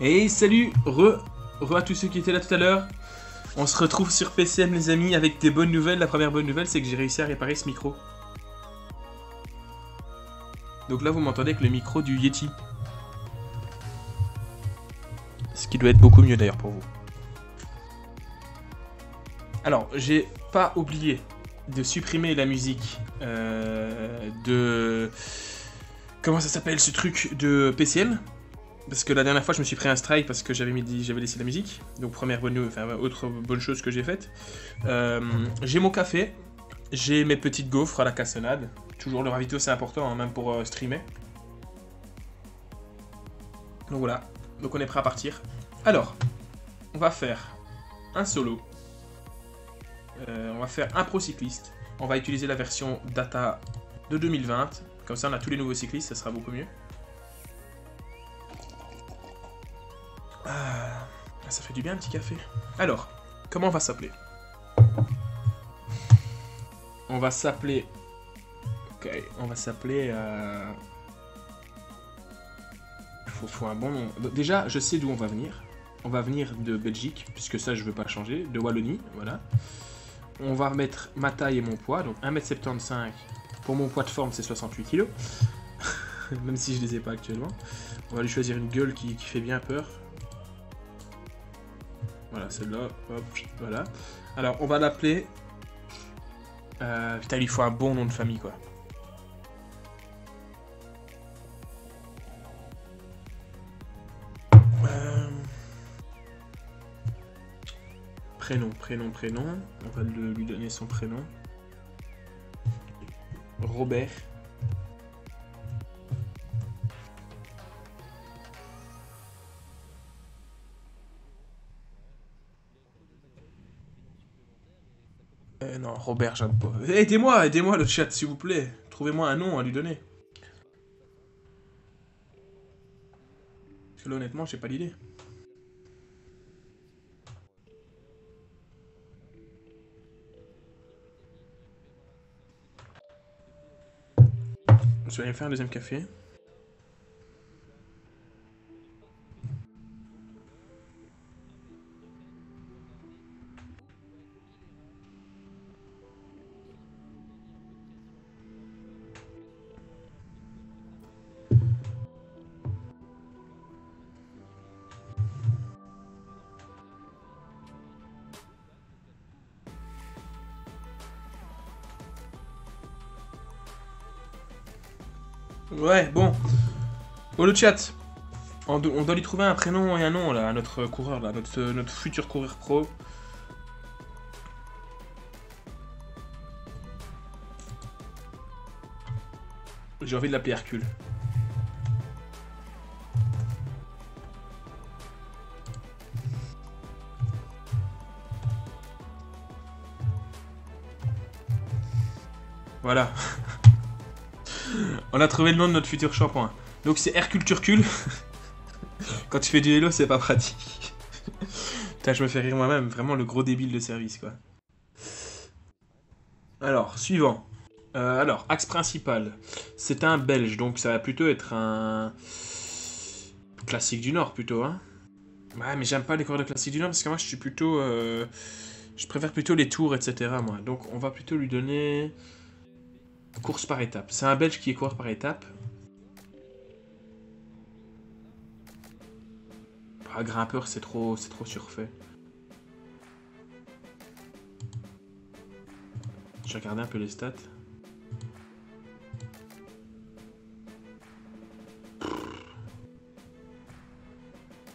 Et salut, re à tous ceux qui étaient là tout à l'heure. On se retrouve sur PCM les amis avec des bonnes nouvelles. La première bonne nouvelle c'est que j'ai réussi à réparer ce micro. Donc là vous m'entendez avec le micro du Yeti. Ce qui doit être beaucoup mieux d'ailleurs pour vous. Alors j'ai pas oublié de supprimer la musique de... Comment ça s'appelle ce truc de PCM? Parce que la dernière fois, je me suis pris un strike parce que j'avais laissé la musique. Donc, première bonne nouvelle, enfin, autre bonne chose que j'ai faite. J'ai mon café. J'ai mes petites gaufres à la cassonade. Toujours le ravito, c'est important, hein, même pour streamer. Donc voilà. Donc, on est prêt à partir. Alors, on va faire un solo. On va faire un pro cycliste. On va utiliser la version data de 2020. Comme ça, on a tous les nouveaux cyclistes, ça sera beaucoup mieux. Ah, ça fait du bien un petit café. Alors, comment on va s'appeler? On va s'appeler... Ok, on va s'appeler... Faut un bon nom. Déjà, je sais d'où on va venir. On va venir de Belgique, puisque ça, je veux pas changer. De Wallonie, voilà. On va remettre ma taille et mon poids. Donc 1m75. Pour mon poids de forme, c'est 68 kg. Même si je les ai pas actuellement. On va lui choisir une gueule qui fait bien peur. Voilà, celle-là, hop, voilà. Alors, on va l'appeler... putain, il faut un bon nom de famille, quoi. Prénom. On va lui donner son prénom. Robert. Non, Robert, j'aime pas. Aidez-moi le chat, s'il vous plaît. Trouvez-moi un nom à lui donner. Parce que là, honnêtement, j'ai pas l'idée. Je vais aller me faire un deuxième café. Ouais, bon. Pour le chat, On doit lui trouver un prénom et un nom, là, à notre coureur, là, notre futur coureur pro. J'ai envie de l'appeler Hercule. Voilà. On a trouvé le nom de notre futur shampoing. Donc c'est Hercule Turcule. Quand tu fais du vélo, c'est pas pratique. Putain, je me fais rire moi-même. Vraiment le gros débile de service, quoi. Alors, suivant. Alors, axe principal. C'est un Belge, donc ça va plutôt être un... Classique du Nord, plutôt, hein. Ouais, mais j'aime pas les coureurs de Classique du Nord, parce que moi, je suis plutôt... Je préfère plutôt les tours, etc., moi. Donc, on va plutôt lui donner... Course par étape. C'est un Belge qui est coureur par étape. Ah, grimpeur, c'est trop surfait. Je vais regarder un peu les stats.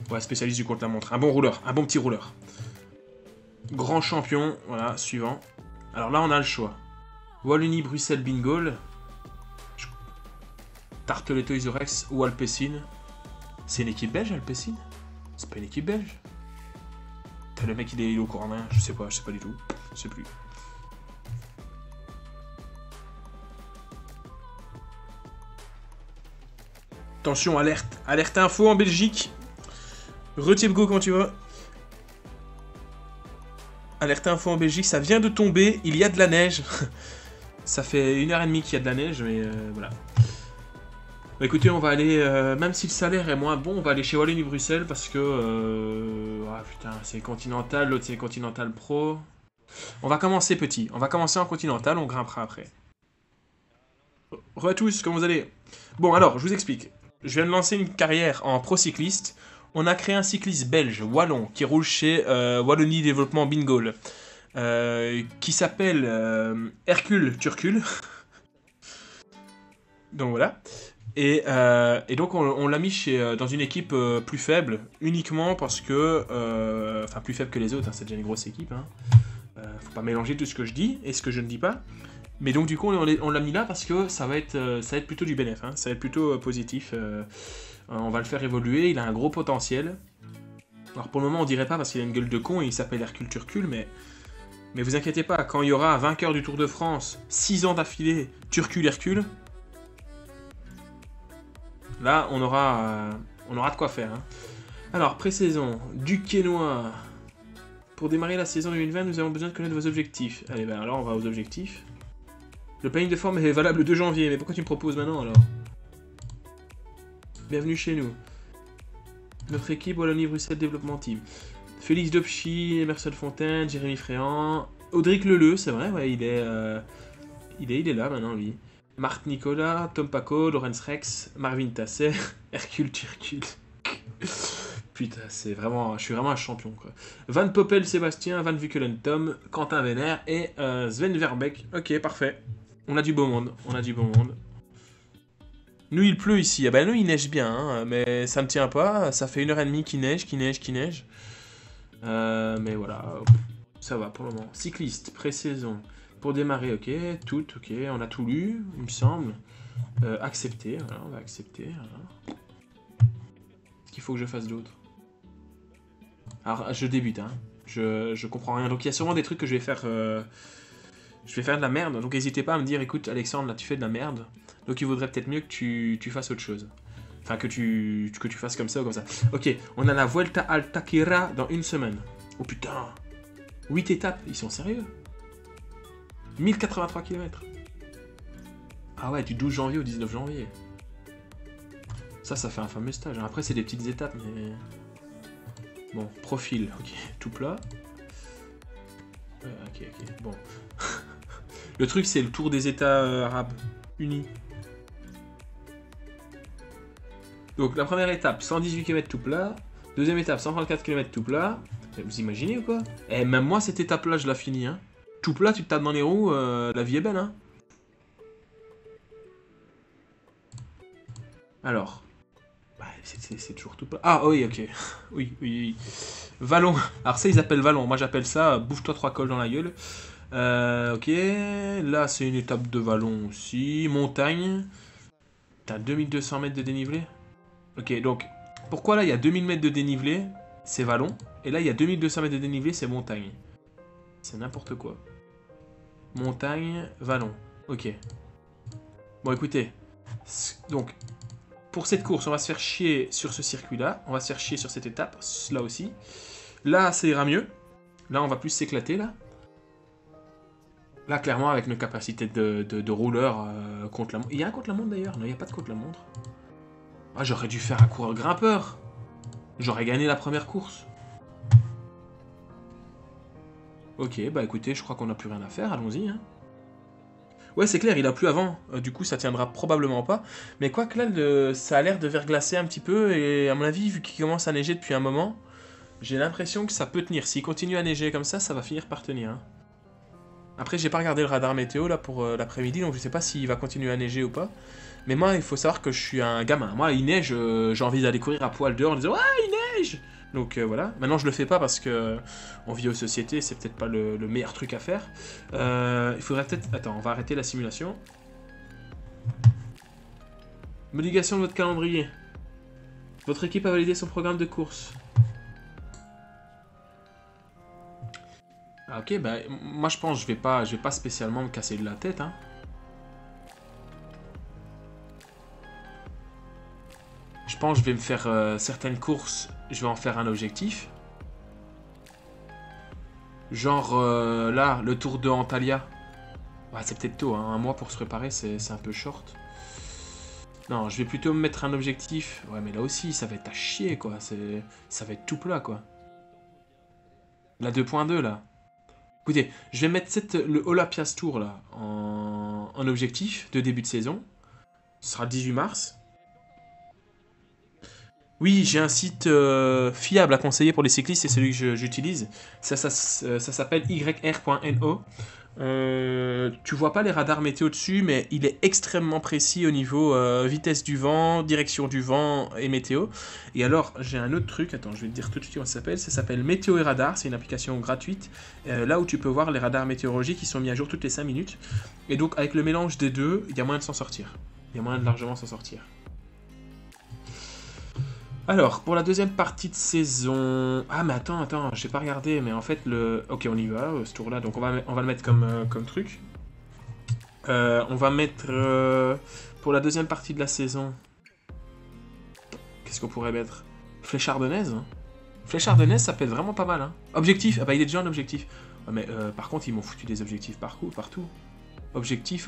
Ouais, spécialiste du contre-la-montre. Un bon rouleur, un bon petit rouleur. Grand champion, voilà, suivant. Alors là, on a le choix. Wallonie, Bruxelles, Bingol. Tarteletto, Isorex ou Alpecin. C'est une équipe belge, Alpecin? C'est pas une équipe belge? Le mec, il est au courant rien. Je sais pas du tout. Je sais plus. Attention, alerte. Alerte info en Belgique. Retiebgo quand tu vas. Alerte info en Belgique, ça vient de tomber. Il y a de la neige. Ça fait 1h30 qu'il y a de la neige, mais voilà. Bah écoutez, on va aller, même si le salaire est moins bon, on va aller chez Wallonie-Bruxelles parce que... ah putain, c'est Continental, l'autre c'est Continental Pro. On va commencer petit, on va commencer en Continental, on grimpera après. Re à tous, comment vous allez? Bon alors, je vous explique. Je viens de lancer une carrière en pro cycliste. On a créé un cycliste belge, wallon, qui roule chez Wallonie Développement Bingol. Qui s'appelle Hercule Turcule. Donc voilà. Et donc on l'a mis dans une équipe plus faible, uniquement parce que... Enfin, plus faible que les autres, hein, c'est déjà une grosse équipe. Hein. Faut pas mélanger tout ce que je dis et ce que je ne dis pas. Mais donc du coup, on l'a mis là parce que ça va être plutôt du bénéf, hein, ça va être plutôt positif. On va le faire évoluer, il a un gros potentiel. Alors pour le moment, on dirait pas parce qu'il a une gueule de con et il s'appelle Hercule Turcule, mais vous inquiétez pas, quand il y aura un vainqueur du Tour de France, 6 ans d'affilée, Turcule Hercule... Là, on aura de quoi faire. Hein. Alors, pré-saison, du Quénois. Pour démarrer la saison 2020, nous avons besoin de connaître vos objectifs. Allez, ben alors on va aux objectifs. Le planning de forme est valable le 2 janvier, mais pourquoi tu me proposes maintenant alors? Bienvenue chez nous. Notre équipe, Wallonie-Bruxelles Développement Team. Félix Dopchy, Emerson Fontaine, Jérémy Fréand, Audric Leleu, c'est vrai, ouais, il est là maintenant, lui. Marc Nicolas, Tom Paco, Lorenz Rex, Marvin Tasset, Hercule Turcule. Putain, c'est vraiment... Je suis vraiment un champion, quoi. Van Poppel, Sébastien, Van Vuckelen, Tom, Quentin Vénère et Sven Verbeek. Ok, parfait. On a du beau monde, Nous, il pleut ici. Ah bah nous, il neige bien, hein, mais ça me tient pas. Ça fait 1h30 qu'il neige. Mais voilà, ça va pour le moment. Cycliste, pré-saison. Pour démarrer, ok, ok, on a tout lu, il me semble. Accepter, voilà, on va accepter. Voilà. Qu'est-ce qu'il faut que je fasse d'autre? Alors, je débute, hein. Je comprends rien. Donc, il y a sûrement des trucs que je vais faire de la merde. Donc, n'hésitez pas à me dire, écoute, Alexandre, là, tu fais de la merde. Donc, il vaudrait peut-être mieux que tu fasses autre chose. Enfin, que tu fasses comme ça ou comme ça. Ok, on a la Vuelta al Taquera dans 1 semaine. Oh putain, 8 étapes, ils sont sérieux? 1083 km. Ah ouais, du 12 janvier au 19 janvier. Ça fait un fameux stage. Après, c'est des petites étapes, mais... Bon, profil, ok, tout plat. Ok, bon. Le truc, c'est le tour des États arabes unis. Donc, la première étape, 118 km tout plat. Deuxième étape, 134 km tout plat. Vous imaginez ou quoi? Eh, même moi, cette étape-là, je la finis, hein. Tout plat, tu te tapes dans les roues, la vie est belle, hein. Alors, bah, C'est toujours tout plat. Ah oui, ok. Oui, oui, oui. Vallon. Alors ça, ils appellent vallon. Moi, j'appelle ça bouffe-toi 3 cols dans la gueule. Ok. Là, c'est une étape de vallon aussi. Montagne. T'as 2200 mètres de dénivelé. Ok, donc, pourquoi là, il y a 2000 mètres de dénivelé, c'est vallon. Et là, il y a 2200 mètres de dénivelé, c'est montagne. C'est n'importe quoi. Montagne, vallon. Ok. Bon, écoutez. Donc, pour cette course, on va se faire chier sur ce circuit-là. On va se faire chier sur cette étape, là aussi. Là, ça ira mieux. Là, on va plus s'éclater, là. Là, clairement, avec nos capacités de rouleur contre la montre. Il y a un contre la montre, d'ailleurs? Non, il n'y a pas de contre la montre. Ah, j'aurais dû faire un coureur grimpeur. J'aurais gagné la première course. Ok, bah écoutez, je crois qu'on n'a plus rien à faire. Allons-y, hein. Ouais, c'est clair, il a plu avant. Du coup, ça tiendra probablement pas. Mais quoi que là, ça a l'air de verglacer un petit peu. Et à mon avis, vu qu'il commence à neiger depuis un moment, j'ai l'impression que ça peut tenir. S'il continue à neiger comme ça va finir par tenir. Hein. Après, j'ai pas regardé le radar météo là pour l'après-midi, donc je sais pas s'il va continuer à neiger ou pas. Mais moi, il faut savoir que je suis un gamin. Moi, il neige, j'ai envie d'aller courir à poil dehors en disant « Ouais, il neige !» Donc voilà. Maintenant, je le fais pas parce que on vit aux sociétés, c'est peut-être pas le meilleur truc à faire. Il faudrait peut-être... Attends, on va arrêter la simulation. Modification de votre calendrier. Votre équipe a validé son programme de course. Ah, ok, bah moi je pense que je vais pas spécialement me casser de la tête. Hein. Je pense que je vais me faire certaines courses, je vais en faire un objectif. Genre là, le tour de Antalya. Ouais, c'est peut-être tôt, hein. Un mois pour se préparer, c'est un peu short. Non, je vais plutôt me mettre un objectif. Ouais, mais là aussi, ça va être à chier, quoi. Ça va être tout plat, quoi. La 2.2, là. Écoutez, je vais mettre le Olympias Tour, là, en objectif de début de saison. Ce sera le 18 mars. Oui, j'ai un site fiable à conseiller pour les cyclistes, c'est celui que j'utilise. Ça s'appelle yr.no. Tu vois pas les radars météo dessus, mais il est extrêmement précis au niveau vitesse du vent, direction du vent et météo. Et alors, j'ai un autre truc, attends, je vais te dire tout de suite comment ça s'appelle Météo et Radar, c'est une application gratuite, là où tu peux voir les radars météorologiques qui sont mis à jour toutes les 5 minutes. Et donc, avec le mélange des deux, il y a moyen de s'en sortir. Il y a moyen de largement s'en sortir. Alors, pour la deuxième partie de saison... Ah, mais attends, j'ai pas regardé, mais en fait, Ok, on y va, ce tour-là, donc on va le mettre comme truc. On va mettre... pour la deuxième partie de la saison... Qu'est-ce qu'on pourrait mettre? Fléchardennaise, hein. Fléchardennaise, ça peut être vraiment pas mal, hein. Objectif, ah bah il est déjà en objectif. Ouais, mais par contre, ils m'ont foutu des objectifs partout. Objectif.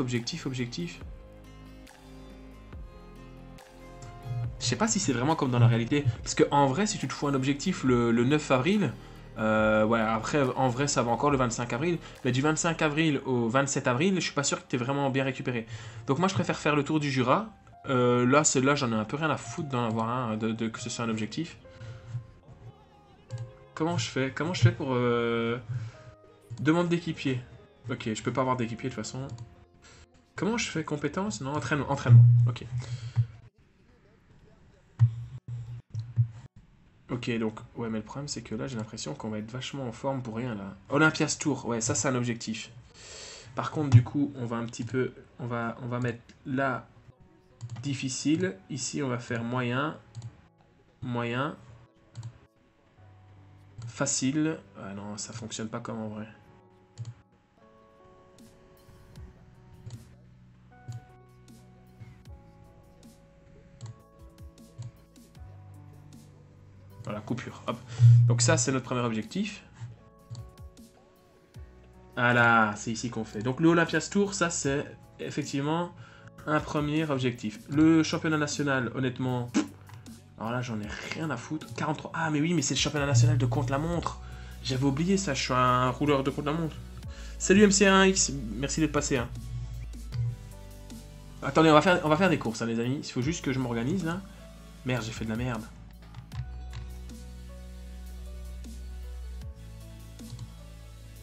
Je sais pas si c'est vraiment comme dans la réalité. Parce qu'en vrai, si tu te fous un objectif le 9 avril, ouais, après, en vrai, ça va encore le 25 avril. Mais du 25 avril au 27 avril, je suis pas sûr que t'es vraiment bien récupéré. Donc moi, je préfère faire le tour du Jura. Là, celle-là, j'en ai un peu rien à foutre d'en avoir un, que ce soit un objectif. Comment je fais pour... Demande d'équipier. Ok, je peux pas avoir d'équipier de toute façon. Comment je fais? Compétences? Non, entraînement. Ok. Ok, donc, ouais, mais le problème, c'est que là, j'ai l'impression qu'on va être vachement en forme pour rien, là. Olympias Tour, ouais, ça, c'est un objectif. Par contre, du coup, on va un petit peu... On va mettre là, difficile. Ici, on va faire moyen. Facile. Ah non, ça fonctionne pas comme en vrai. Voilà, coupure. Hop. Donc ça, c'est notre premier objectif. Voilà, c'est ici qu'on fait. Donc le Olympias Tour, ça, c'est effectivement un premier objectif. Le championnat national, honnêtement... Alors là, j'en ai rien à foutre. 43... Ah, mais oui, mais c'est le championnat national de contre-la-montre. J'avais oublié ça, je suis un rouleur de contre-la-montre. Salut MC1X, merci d'être passé. Hein. Attendez, on va faire des courses, hein, les amis. Il faut juste que je m'organise, là. Merde, j'ai fait de la merde.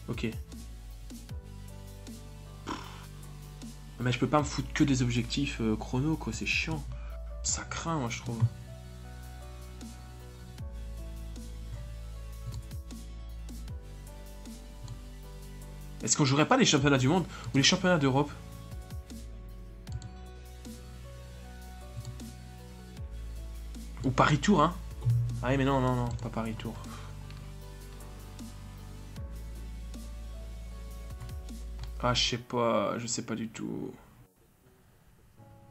Ok. Mais je peux pas me foutre que des objectifs chrono, quoi. C'est chiant. Ça craint, moi, je trouve. Est-ce qu'on jouerait pas les championnats du monde ou les championnats d'Europe? Ou Paris Tour, hein? Ah oui, mais non, non, non, pas Paris Tour. Ah, je sais pas du tout.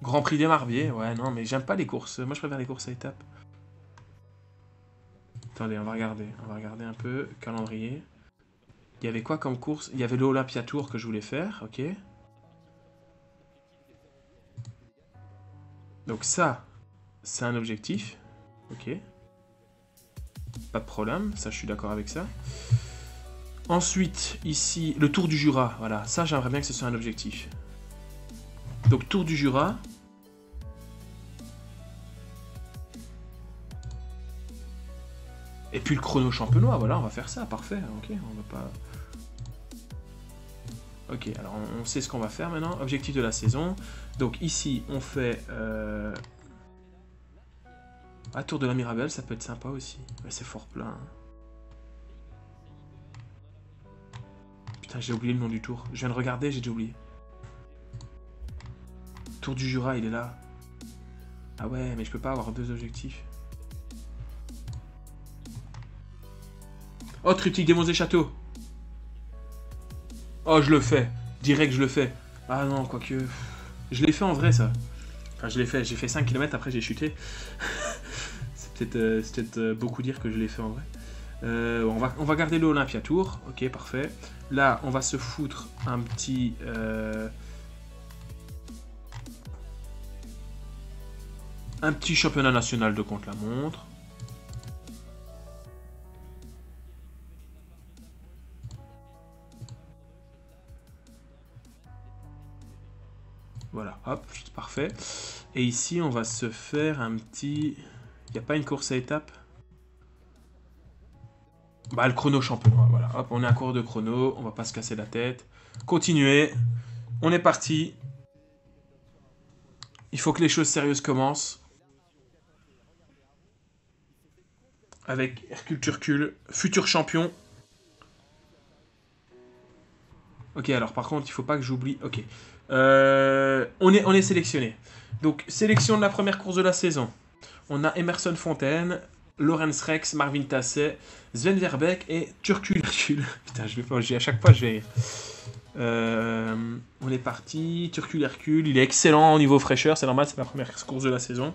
Grand Prix des Marbiers, ouais, non, mais j'aime pas les courses. Moi, je préfère les courses à étapes. Attendez, on va regarder un peu. Calendrier. Il y avait quoi comme course? Il y avait l'Olympia Tour que je voulais faire, ok. Donc ça, c'est un objectif. Ok. Pas de problème, ça je suis d'accord avec ça. Ensuite, ici, le Tour du Jura. Voilà, ça j'aimerais bien que ce soit un objectif. Donc Tour du Jura. Et puis le chrono champenois, voilà, on va faire ça, parfait. Ok, on va pas... Ok, alors on sait ce qu'on va faire maintenant. Objectif de la saison. Donc ici, on fait... Ah, Tour de la Mirabelle, ça peut être sympa aussi. Ouais, c'est fort plein. Hein. Putain, j'ai oublié le nom du tour. Je viens de regarder, j'ai déjà oublié. Tour du Jura, il est là. Ah ouais, mais je peux pas avoir deux objectifs. Oh, triptyque des Monts et Châteaux. Oh, je le fais. Direct, je le fais. Ah non, quoique... Je l'ai fait en vrai, ça. Enfin, je l'ai fait. J'ai fait 5 km, après j'ai chuté. C'est peut-être beaucoup dire que je l'ai fait en vrai. On va garder l'Olympia Tour. Ok, parfait. Là, on va se foutre un petit... Un petit championnat national de contre-la-montre. Voilà, hop, parfait. Et ici, on va se faire un petit... Il n'y a pas une course à étapes? Bah, le chrono championnat, voilà. Hop, on est à court de chrono, on va pas se casser la tête. Continuez. On est parti. Il faut que les choses sérieuses commencent. Avec Hercule Turcule, futur champion. Ok, alors par contre, il faut pas que j'oublie... Ok. On est sélectionné. Donc, sélection de la première course de la saison. On a Emerson Fontaine, Lorenz Rex, Marvin Tasset, Sven Verbeek et Turcule Hercule. Putain, je vais pas, à chaque fois je vais rire. On est parti. Turcule Hercule, il est excellent au niveau fraîcheur, c'est normal, c'est la première course de la saison.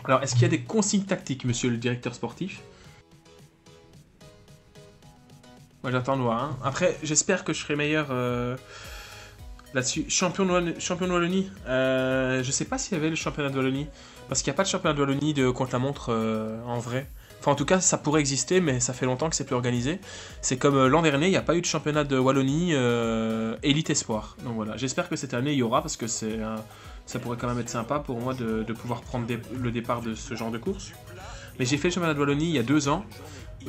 Alors, est-ce qu'il y a des consignes tactiques, monsieur le directeur sportif? Moi, j'attends de voir. Hein. Après, j'espère que je serai meilleur là-dessus. Champion de Wallonie. Je sais pas s'il y avait le championnat de Wallonie. Parce qu'il n'y a pas de championnat de Wallonie de contre-la-montre en vrai. Enfin, en tout cas, ça pourrait exister, mais ça fait longtemps que c'est plus organisé. C'est comme l'an dernier, il n'y a pas eu de championnat de Wallonie Elite Espoir. Donc voilà, j'espère que cette année, il y aura, parce que ça pourrait quand même être sympa pour moi de pouvoir prendre le départ de ce genre de course. Mais j'ai fait le championnat de Wallonie il y a 2 ans.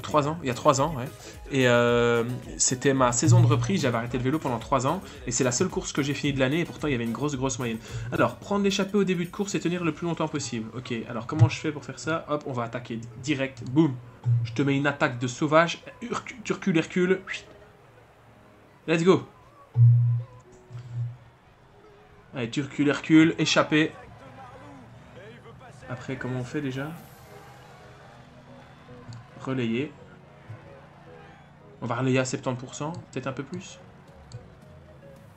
3 ans, il y a 3 ans, ouais. Et c'était ma saison de reprise, j'avais arrêté le vélo pendant 3 ans, et c'est la seule course que j'ai fini de l'année, et pourtant il y avait une grosse moyenne. Alors, prendre l'échappée au début de course et tenir le plus longtemps possible. Ok, alors comment je fais pour faire ça? Hop, on va attaquer direct, boum. Je te mets une attaque de sauvage, Turcule Hercule. Let's go. Allez, Turcule Hercule, échappé. Après, comment on fait déjà? Relayer. On va relayer à 70%, peut-être un peu plus.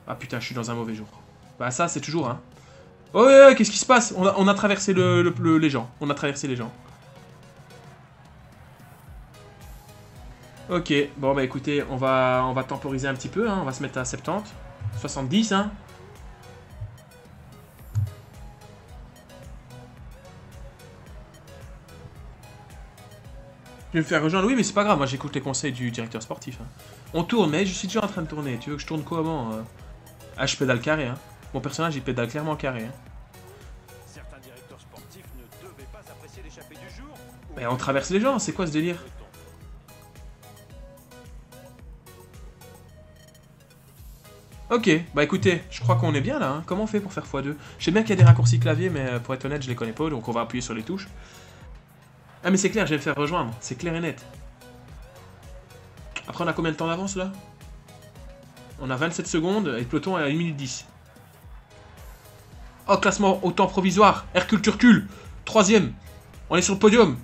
Ah putain, je suis dans un mauvais jour. Bah ça, c'est toujours, hein. Oh ouais, qu'est-ce qui se passe? On a traversé les gens. On a traversé les gens. Ok, bon bah écoutez, on va temporiser un petit peu, hein. On va se mettre à 70. 70, hein. Je vais me faire rejoindre, oui, mais c'est pas grave, moi j'écoute les conseils du directeur sportif. Hein. On tourne, mais je suis déjà en train de tourner. Tu veux que je tourne quoi avant Ah, je pédale carré, hein. Mon personnage, il pédale clairement carré. Hein. Certains directeurs sportifs ne devaient pas apprécier l'échappée du jour. Mais on traverse les gens, c'est quoi ce délire? Ok, bah écoutez, je crois qu'on est bien là. Hein. Comment on fait pour faire x2? Je sais bien qu'il y a des raccourcis clavier, mais pour être honnête, je les connais pas, donc on va appuyer sur les touches. Ah mais c'est clair, je vais me faire rejoindre, c'est clair et net. Après, on a combien de temps d'avance, là? On a 27 secondes, et le peloton est à 1 minute 10. Oh, classement au temps provisoire. Hercule Turcule, 3ème. On est sur le podium.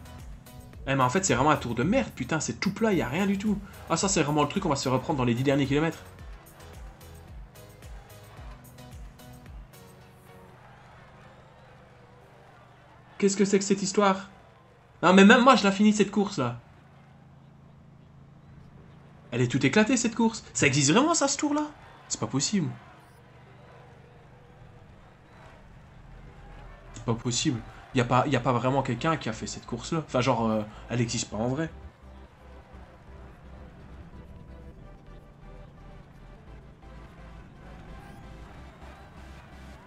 Eh, mais en fait, c'est vraiment un tour de merde. Putain, c'est tout plat, il n'y a rien du tout. Ah, ça, c'est vraiment le truc qu'on va se reprendre dans les 10 derniers kilomètres. Qu'est-ce que c'est que cette histoire? Non, mais même moi, je l'ai fini, cette course-là. Elle est toute éclatée, cette course. Ça existe vraiment, ça, ce tour-là? C'est pas possible. C'est pas possible. Y a pas vraiment quelqu'un qui a fait cette course-là. Enfin, genre, elle n'existe pas en vrai.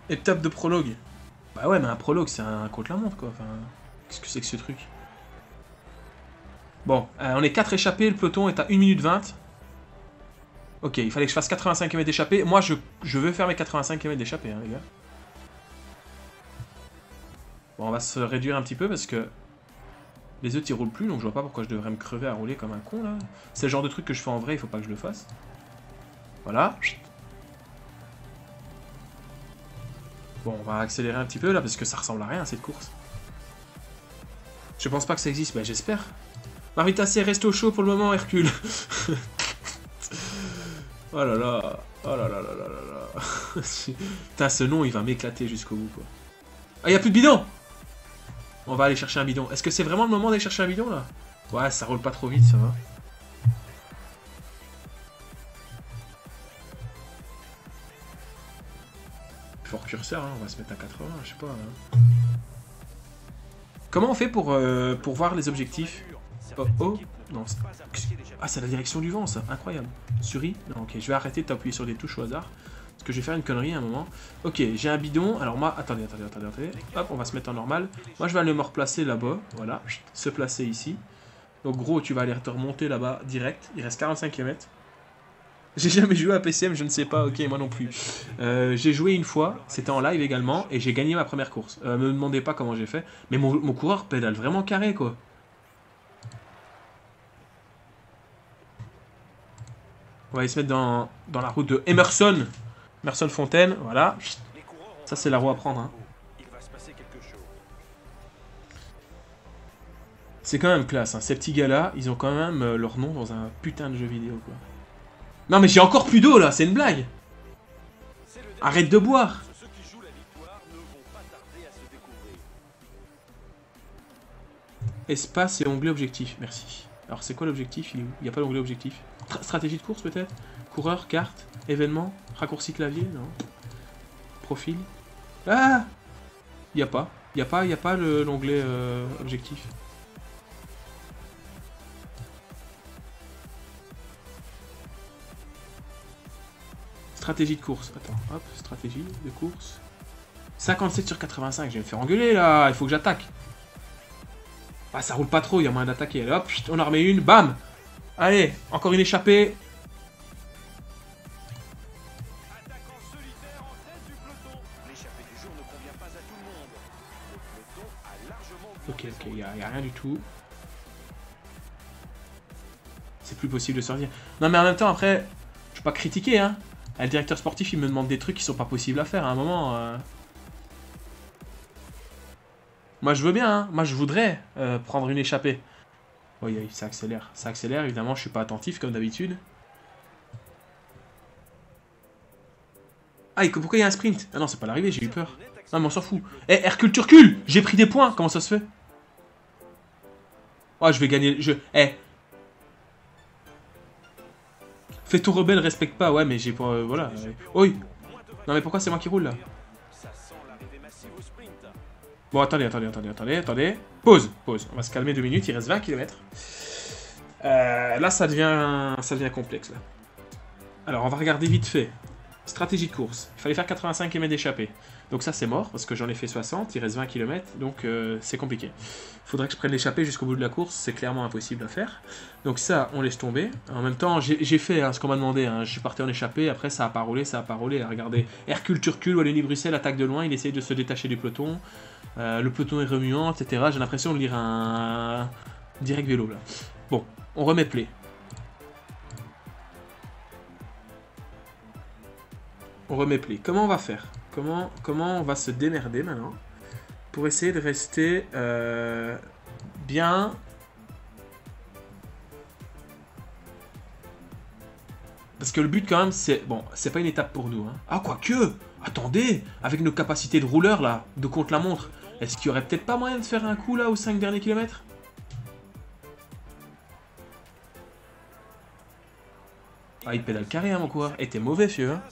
Étape de prologue. Bah ouais, mais un prologue, c'est un contre-la-montre, quoi. Enfin, qu'est-ce que c'est que ce truc? Bon, on est 4 échappés, le peloton est à 1 minute 20. Ok, il fallait que je fasse 85 km d'échappée. Moi, je veux faire mes 85 km d'échappée, hein, les gars. Bon, on va se réduire un petit peu parce que les autres ils roulent plus, donc je vois pas pourquoi je devrais me crever à rouler comme un con là. C'est le genre de truc que je fais en vrai, il faut pas que je le fasse. Voilà. Bon, on va accélérer un petit peu là parce que ça ressemble à rien cette course. Je pense pas que ça existe, bah j'espère. Marvitassé reste au chaud pour le moment, Hercule. Oh là là. Oh là là là là là là. Putain, ce nom il va m'éclater jusqu'au bout quoi. Ah, y'a plus de bidon! On va aller chercher un bidon. Est-ce que c'est vraiment le moment d'aller chercher un bidon, là? Ouais, ça roule pas trop vite, ça va. Fort curseur, hein, on va se mettre à 80, je sais pas. Hein. Comment on fait pour voir les objectifs? Oh, oh. Non, ah, c'est la direction du vent, ça. Incroyable. Suri? Non, ok, je vais arrêter de t'appuyer sur des touches au hasard. Parce que je vais faire une connerie à un moment. Ok, j'ai un bidon. Alors moi, attendez. Hop, on va se mettre en normal. Moi, je vais aller me replacer là-bas. Voilà, se placer ici. Donc gros, tu vas aller te remonter là-bas direct. Il reste 45 km. J'ai jamais joué à PCM, je ne sais pas. Ok, moi non plus. J'ai joué une fois, c'était en live également, et j'ai gagné ma première course. Me demandez pas comment j'ai fait. Mais mon coureur pédale vraiment carré, quoi. On va aller se mettre dans la route de Emerson. Emerson Fontaine, voilà. Ça, c'est la roue à prendre. Hein. C'est quand même classe. Hein. Ces petits gars-là, ils ont quand même leur nom dans un putain de jeu vidéo, quoi. Non, mais j'ai encore plus d'eau, là. C'est une blague. Arrête de boire. Espace et onglet objectif. Merci. Alors, c'est quoi l'objectif? Il n'y a pas l'onglet objectif. Stratégie de course, peut-être? Coureur, carte, événement, raccourci clavier, non. Profil. Ah! Il n'y a pas. Il n'y a pas l'onglet objectif. Stratégie de course. Attends, hop, stratégie de course. 57 sur 85, je vais me faire engueuler là, il faut que j'attaque. Ah, ça roule pas trop, il y a moyen d'attaquer. Hop, on en remet une, bam! Allez, encore une échappée. Ok, il n'y a rien du tout. C'est plus possible de sortir. Non, mais en même temps, après, je vais pas critiquer, hein. Le directeur sportif, il me demande des trucs qui sont pas possibles à faire à un moment. Moi, je veux bien, hein. Moi, je voudrais prendre une échappée. Oui, ça accélère. Ça accélère, évidemment, je suis pas attentif comme d'habitude. Ah, et pourquoi il y a un sprint? Ah non, c'est pas l'arrivée, j'ai eu peur. Non, mais on s'en fout. Eh, Hercule Turcule! J'ai pris des points, comment ça se fait? Oh, je vais gagner. Eh. Fais ton rebelle, respecte pas. Ouais, mais j'ai pas. Voilà. Oui. Non, mais pourquoi c'est moi qui roule là? Bon, attendez. Pause. On va se calmer 2 minutes, il reste 20 km. Là, ça devient complexe. Là. Alors, on va regarder vite fait. Stratégie de course. Il fallait faire 85 km d'échappée. Donc ça, c'est mort, parce que j'en ai fait 60, il reste 20 km, donc c'est compliqué. Il faudrait que je prenne l'échappée jusqu'au bout de la course, c'est clairement impossible à faire. Donc ça, on laisse tomber. En même temps, j'ai fait hein, ce qu'on m'a demandé, hein. Je suis parti en échappée, après ça a pas roulé. Regardez, Hercule Turcule, Wallonie-Bruxelles, attaque de loin, il essaye de se détacher du peloton. Le peloton est remuant, etc. J'ai l'impression de lire un direct vélo, là. Bon, on remet play. On remet play. Comment on va faire? Comment on va se démerder maintenant pour essayer de rester bien... Parce que le but quand même, c'est... Bon, c'est pas une étape pour nous. Hein. Ah, quoique! Attendez! Avec nos capacités de rouleur là, de contre-la-montre, est-ce qu'il y aurait peut-être pas moyen de faire un coup là aux 5 derniers kilomètres? Ah, il pédale carré, hein, mon coureur. Eh, t'es mauvais, fieu, hein.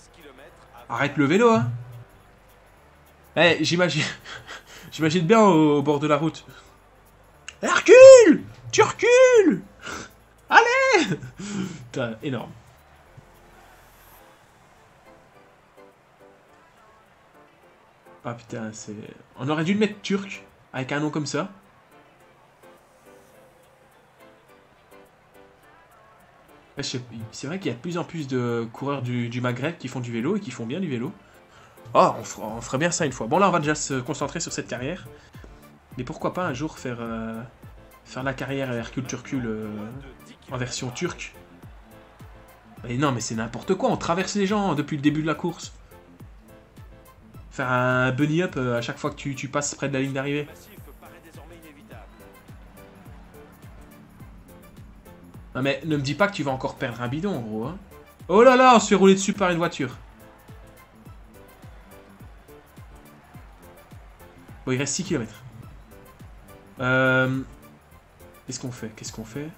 Arrête le vélo, hein. Eh, j'imagine... j'imagine bien au bord de la route. Hercule! Tu recules! Allez! Putain, énorme. Ah putain, c'est... On aurait dû le mettre turc, avec un nom comme ça. C'est vrai qu'il y a de plus en plus de coureurs du Maghreb qui font du vélo et qui font bien du vélo. Oh, on ferait bien ça une fois. Bon là, on va déjà se concentrer sur cette carrière. Mais pourquoi pas un jour faire la carrière Hercule Turcule en version turque. Mais non, mais c'est n'importe quoi, on traverse les gens depuis le début de la course. Faire un bunny up à chaque fois que tu passes près de la ligne d'arrivée. Non mais ne me dis pas que tu vas encore perdre un bidon, gros. Hein. Oh là là, on se fait rouler dessus par une voiture. Bon, il reste 6 km. Qu'est-ce qu'on fait? Qu'est-ce qu'on fait?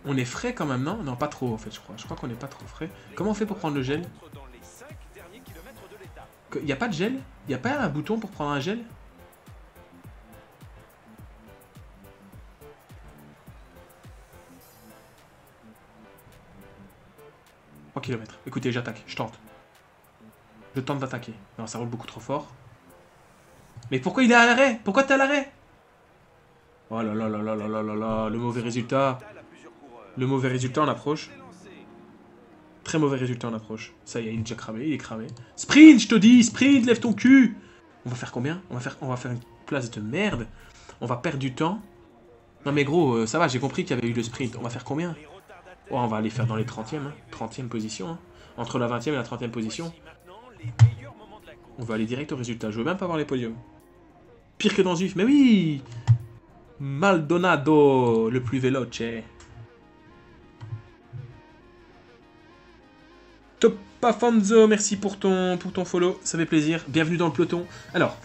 On est frais quand même, non? Non, pas trop en fait, je crois. Je crois qu'on n'est pas trop frais. Comment on fait pour prendre le gel? Il n'y a pas de gel? Il n'y a pas un bouton pour prendre un gel? 3 km. Écoutez, j'attaque, je tente. Je tente d'attaquer. Non, ça roule beaucoup trop fort. Mais pourquoi il est à l'arrêt? Pourquoi t'es à l'arrêt? Oh là là là là là là là là, le mauvais résultat. Le mauvais résultat en approche. Très mauvais résultat en approche. Ça y est, il est déjà cramé, il est cramé. Sprint, je te dis, sprint, lève ton cul. On va faire combien? On va faire une place de merde. On va perdre du temps. Non mais gros, ça va, j'ai compris qu'il y avait eu le sprint. On va faire combien? Oh, on va aller faire dans les 30e, hein. 30e position. Hein. Entre la 20e et la 30e position. On va aller direct au résultat. Je veux même pas voir les podiums. Pire que dans Zuf. Mais oui! Maldonado, le plus veloce. Topafonzo, merci pour ton follow. Ça fait plaisir. Bienvenue dans le peloton. Alors,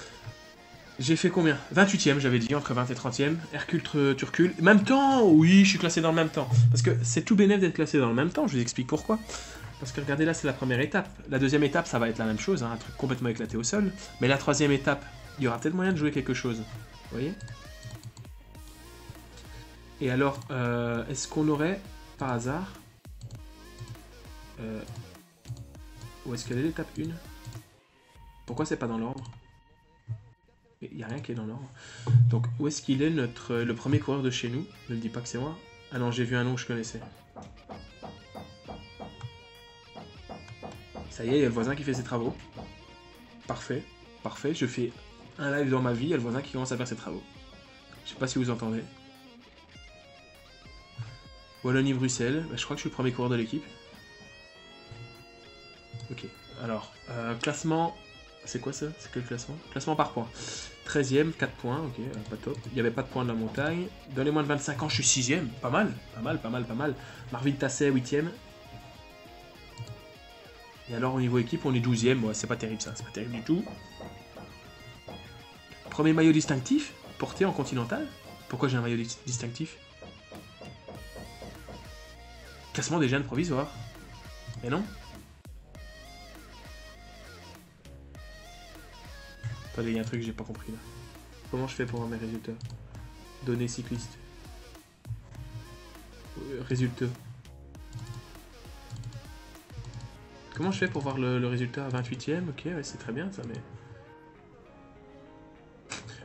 j'ai fait combien? 28e, j'avais dit, entre 20 et 30e. Hercule Turcule. Même temps? Oui, je suis classé dans le même temps. Parce que c'est tout bénéf d'être classé dans le même temps. Je vous explique pourquoi. Parce que regardez là, c'est la première étape. La deuxième étape, ça va être la même chose, hein, un truc complètement éclaté au sol. Mais la troisième étape, il y aura peut-être moyen de jouer quelque chose. Vous voyez? Et alors, est-ce qu'on aurait, par hasard... où est-ce qu'elle est l'étape 1? Pourquoi c'est pas dans l'ordre? Il n'y a rien qui est dans l'ordre. Donc, où est-ce qu'il est, le premier coureur de chez nous? Ne me dis pas que c'est moi. Ah non, j'ai vu un nom que je connaissais. Ça y est, il y a le voisin qui fait ses travaux. Parfait, parfait. Je fais un live dans ma vie, il y a le voisin qui commence à faire ses travaux. Je sais pas si vous entendez. Wallonie-Bruxelles, je crois que je suis le premier coureur de l'équipe. Ok, alors, classement... C'est quoi ça? C'est quel classement? Classement par points. 13ème, 4 points, ok, pas top. Il n'y avait pas de points de la montagne. Dans les moins de 25 ans, je suis 6ème. Pas mal, pas mal, pas mal, pas mal. Marvin Tasset, 8ème. Et alors, au niveau équipe, on est 12ème. Ouais, c'est pas terrible ça, c'est pas terrible du tout. Premier maillot distinctif, porté en continental. Pourquoi j'ai un maillot distinctif? Classement des jeunes provisoires. Mais non. Attendez, il y a un truc que j'ai pas compris là. Comment je fais pour voir mes résultats? Données cyclistes. Résultats. Comment je fais pour voir le résultat? 28ème, ok, ouais, c'est très bien ça, mais...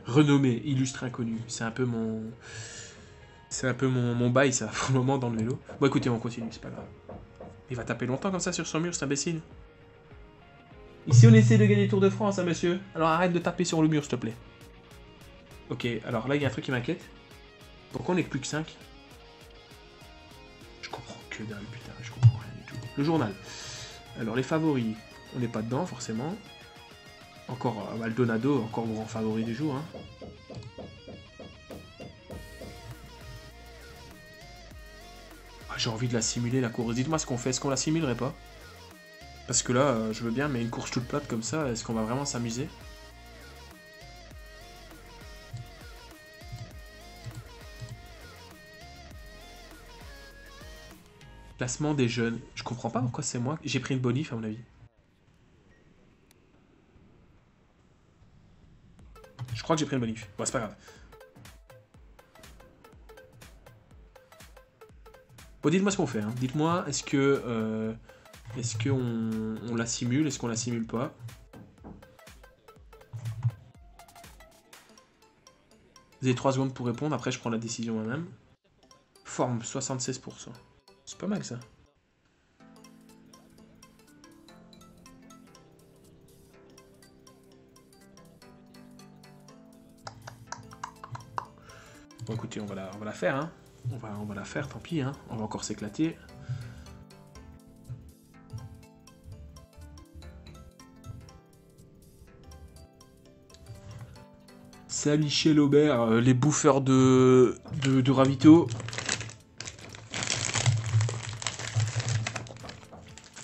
Renommé, illustre inconnu. C'est un peu mon... C'est un peu mon bail ça, pour le moment dans le vélo. Bon écoutez, on continue, c'est pas grave. Il va taper longtemps comme ça sur son mur, cet imbécile. Ici, on essaie de gagner le Tour de France, hein, monsieur. Alors arrête de taper sur le mur, s'il te plaît. Ok, alors là, il y a un truc qui m'inquiète. Pourquoi on n'est que plus que 5? Je comprends que dalle, putain, je comprends rien du tout. le journal. Alors les favoris, on n'est pas dedans forcément. Encore Maldonado, encore grand favori du jour. Hein. Ah, j'ai envie de la simuler la course. Dites-moi ce qu'on fait, est-ce qu'on la simulerait pas? Parce que là, je veux bien, mais une course toute plate comme ça, est-ce qu'on va vraiment s'amuser? Classement des jeunes. Je comprends pas pourquoi c'est moi. J'ai pris une bonif à mon avis. Je crois que j'ai pris une bonif. Bon, c'est pas grave. Bon, dites-moi ce qu'on fait. Hein. Dites-moi, est-ce que on la simule? Est-ce qu'on la simule pas? Vous avez 3 secondes pour répondre. Après, je prends la décision moi-même. Forme 76%. C'est pas mal ça. Bon écoutez, on va la faire, hein. On va la faire, tant pis, hein. On va encore s'éclater. Salut Michel Aubert, les bouffeurs de ravito.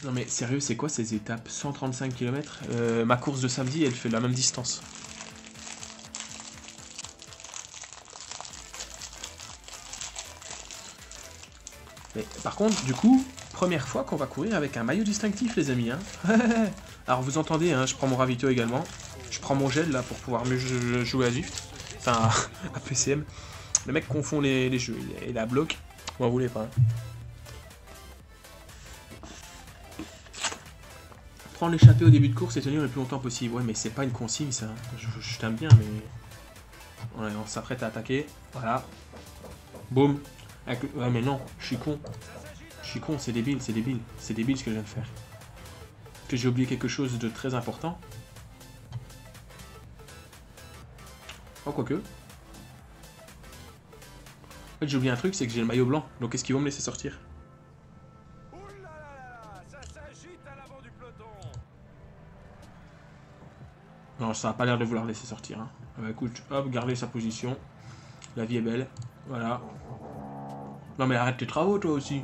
Non mais sérieux, c'est quoi ces étapes? 135 km. Ma course de samedi, elle fait la même distance. Mais par contre, du coup, première fois qu'on va courir avec un maillot distinctif, les amis. Hein. Alors vous entendez, hein, je prends mon ravito également. Je prends mon gel là pour pouvoir mieux jouer à Zwift. Enfin, à PCM. Le mec confond les jeux. Il a bloc. Moi, vous voulez pas. Hein. Prendre l'échappée au début de course et tenir le plus longtemps possible. Ouais, mais c'est pas une consigne ça. Je t'aime bien, mais. Ouais, on s'apprête à attaquer. Voilà. Boum. Ouais, mais non, je suis con. Je suis con, c'est débile, c'est débile. C'est débile ce que je viens de faire. Que j'ai oublié quelque chose de très important. Oh, quoique. En fait, j'ai oublié un truc, c'est que j'ai le maillot blanc. Donc, est-ce qu'ils vont me laisser sortir? Non, ça n'a pas l'air de vouloir laisser sortir. Hein. Écoute, hop, gardez sa position. La vie est belle. Voilà. Non, mais arrête tes travaux, toi aussi.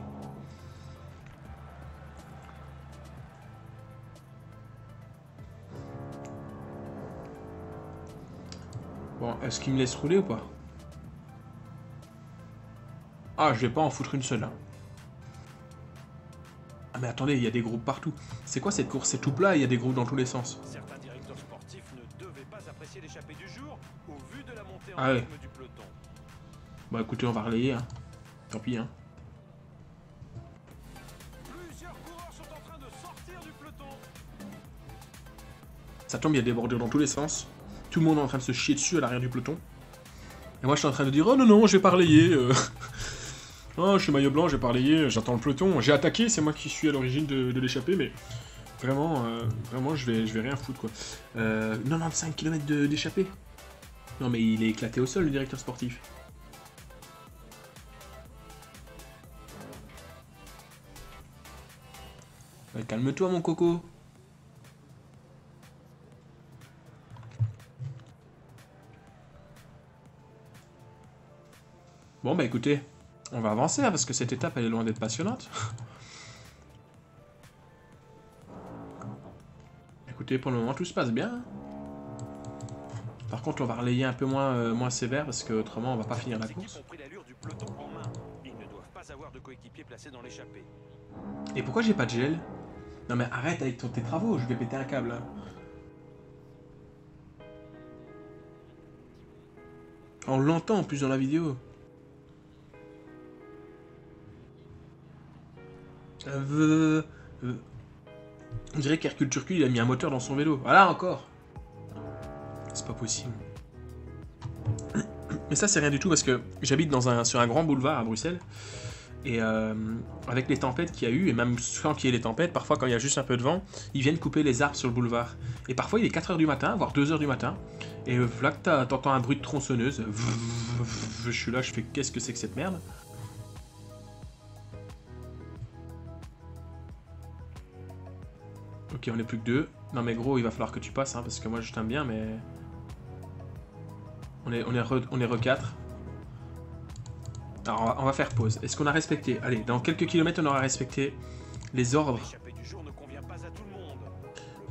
Bon, est-ce qu'il me laisse rouler ou pas? Ah, je vais pas en foutre une seule. Hein. Ah, mais attendez, il y a des groupes partout. C'est quoi cette course? C'est tout plat et il y a des groupes dans tous les sens. Certains directeurs sportifs ne devaient pas apprécier l'échappée du jour au vu de la montée en rythme du peloton. Bon, écoutez, on va relayer. Hein. Tant pis, hein. Plusieurs coureurs sont en train de sortir du peloton. Ça tombe, il y a des bordures dans tous les sens. Tout le monde est en train de se chier dessus à l'arrière du peloton. Et moi, je suis en train de dire, oh non, non, je vais pas relayer. Oh, je suis maillot blanc, j'ai pas relayé, j'attends le peloton. J'ai attaqué, c'est moi qui suis à l'origine de l'échappée, mais vraiment, vraiment, je vais rien foutre, quoi. 95 km d'échappée. Non, mais il est éclaté au sol, le directeur sportif. Ouais, calme-toi, mon coco. Bon, bah écoutez, on va avancer, hein, parce que cette étape, elle est loin d'être passionnante. Écoutez, pour le moment, tout se passe bien. Par contre, on va relayer un peu moins sévère, parce que autrement, on va pas finir la course. Et pourquoi j'ai pas de gel? Non mais arrête avec tes travaux, je vais péter un câble. Hein. On l'entend en plus dans la vidéo. On dirait qu'Hercule Turcu il a mis un moteur dans son vélo. Voilà encore. C'est pas possible. Mais ça c'est rien du tout parce que j'habite sur un grand boulevard à Bruxelles. Et avec les tempêtes qu'il y a eu, et même sans qu'il y ait les tempêtes, parfois quand il y a juste un peu de vent, ils viennent couper les arbres sur le boulevard. Et parfois il est 4h du matin, voire 2h du matin. Et là t'entends un bruit de tronçonneuse. Je suis là, je fais qu'est-ce que c'est que cette merde? Ok, on est plus que 2. Non mais gros, il va falloir que tu passes, hein, parce que moi je t'aime bien, mais... On est re 4. Alors on va faire pause. Est-ce qu'on a respecté? Allez, dans quelques kilomètres, on aura respecté les ordres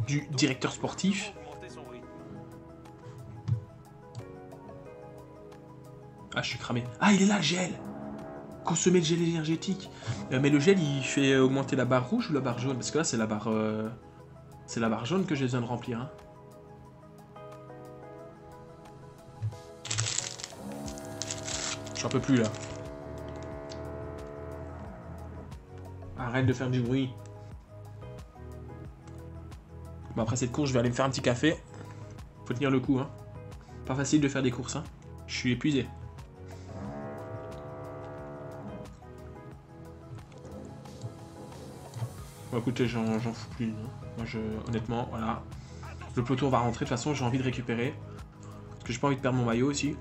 du directeur sportif. Ah, je suis cramé. Ah, il est là, le gel! Consommer le gel énergétique. Mais le gel, il fait augmenter la barre rouge ou la barre jaune? Parce que là, c'est la barre... C'est la barre jaune que j'ai besoin de remplir. Hein. J'en peux plus, là. Arrête de faire du bruit. Bon, après cette course, je vais aller me faire un petit café. Faut tenir le coup, hein. Pas facile de faire des courses, hein. Je suis épuisé. Bon, écoutez, j'en fous plus. Hein. Moi, honnêtement, voilà. Le peloton va rentrer. De toute façon, j'ai envie de récupérer. Parce que j'ai pas envie de perdre mon maillot aussi.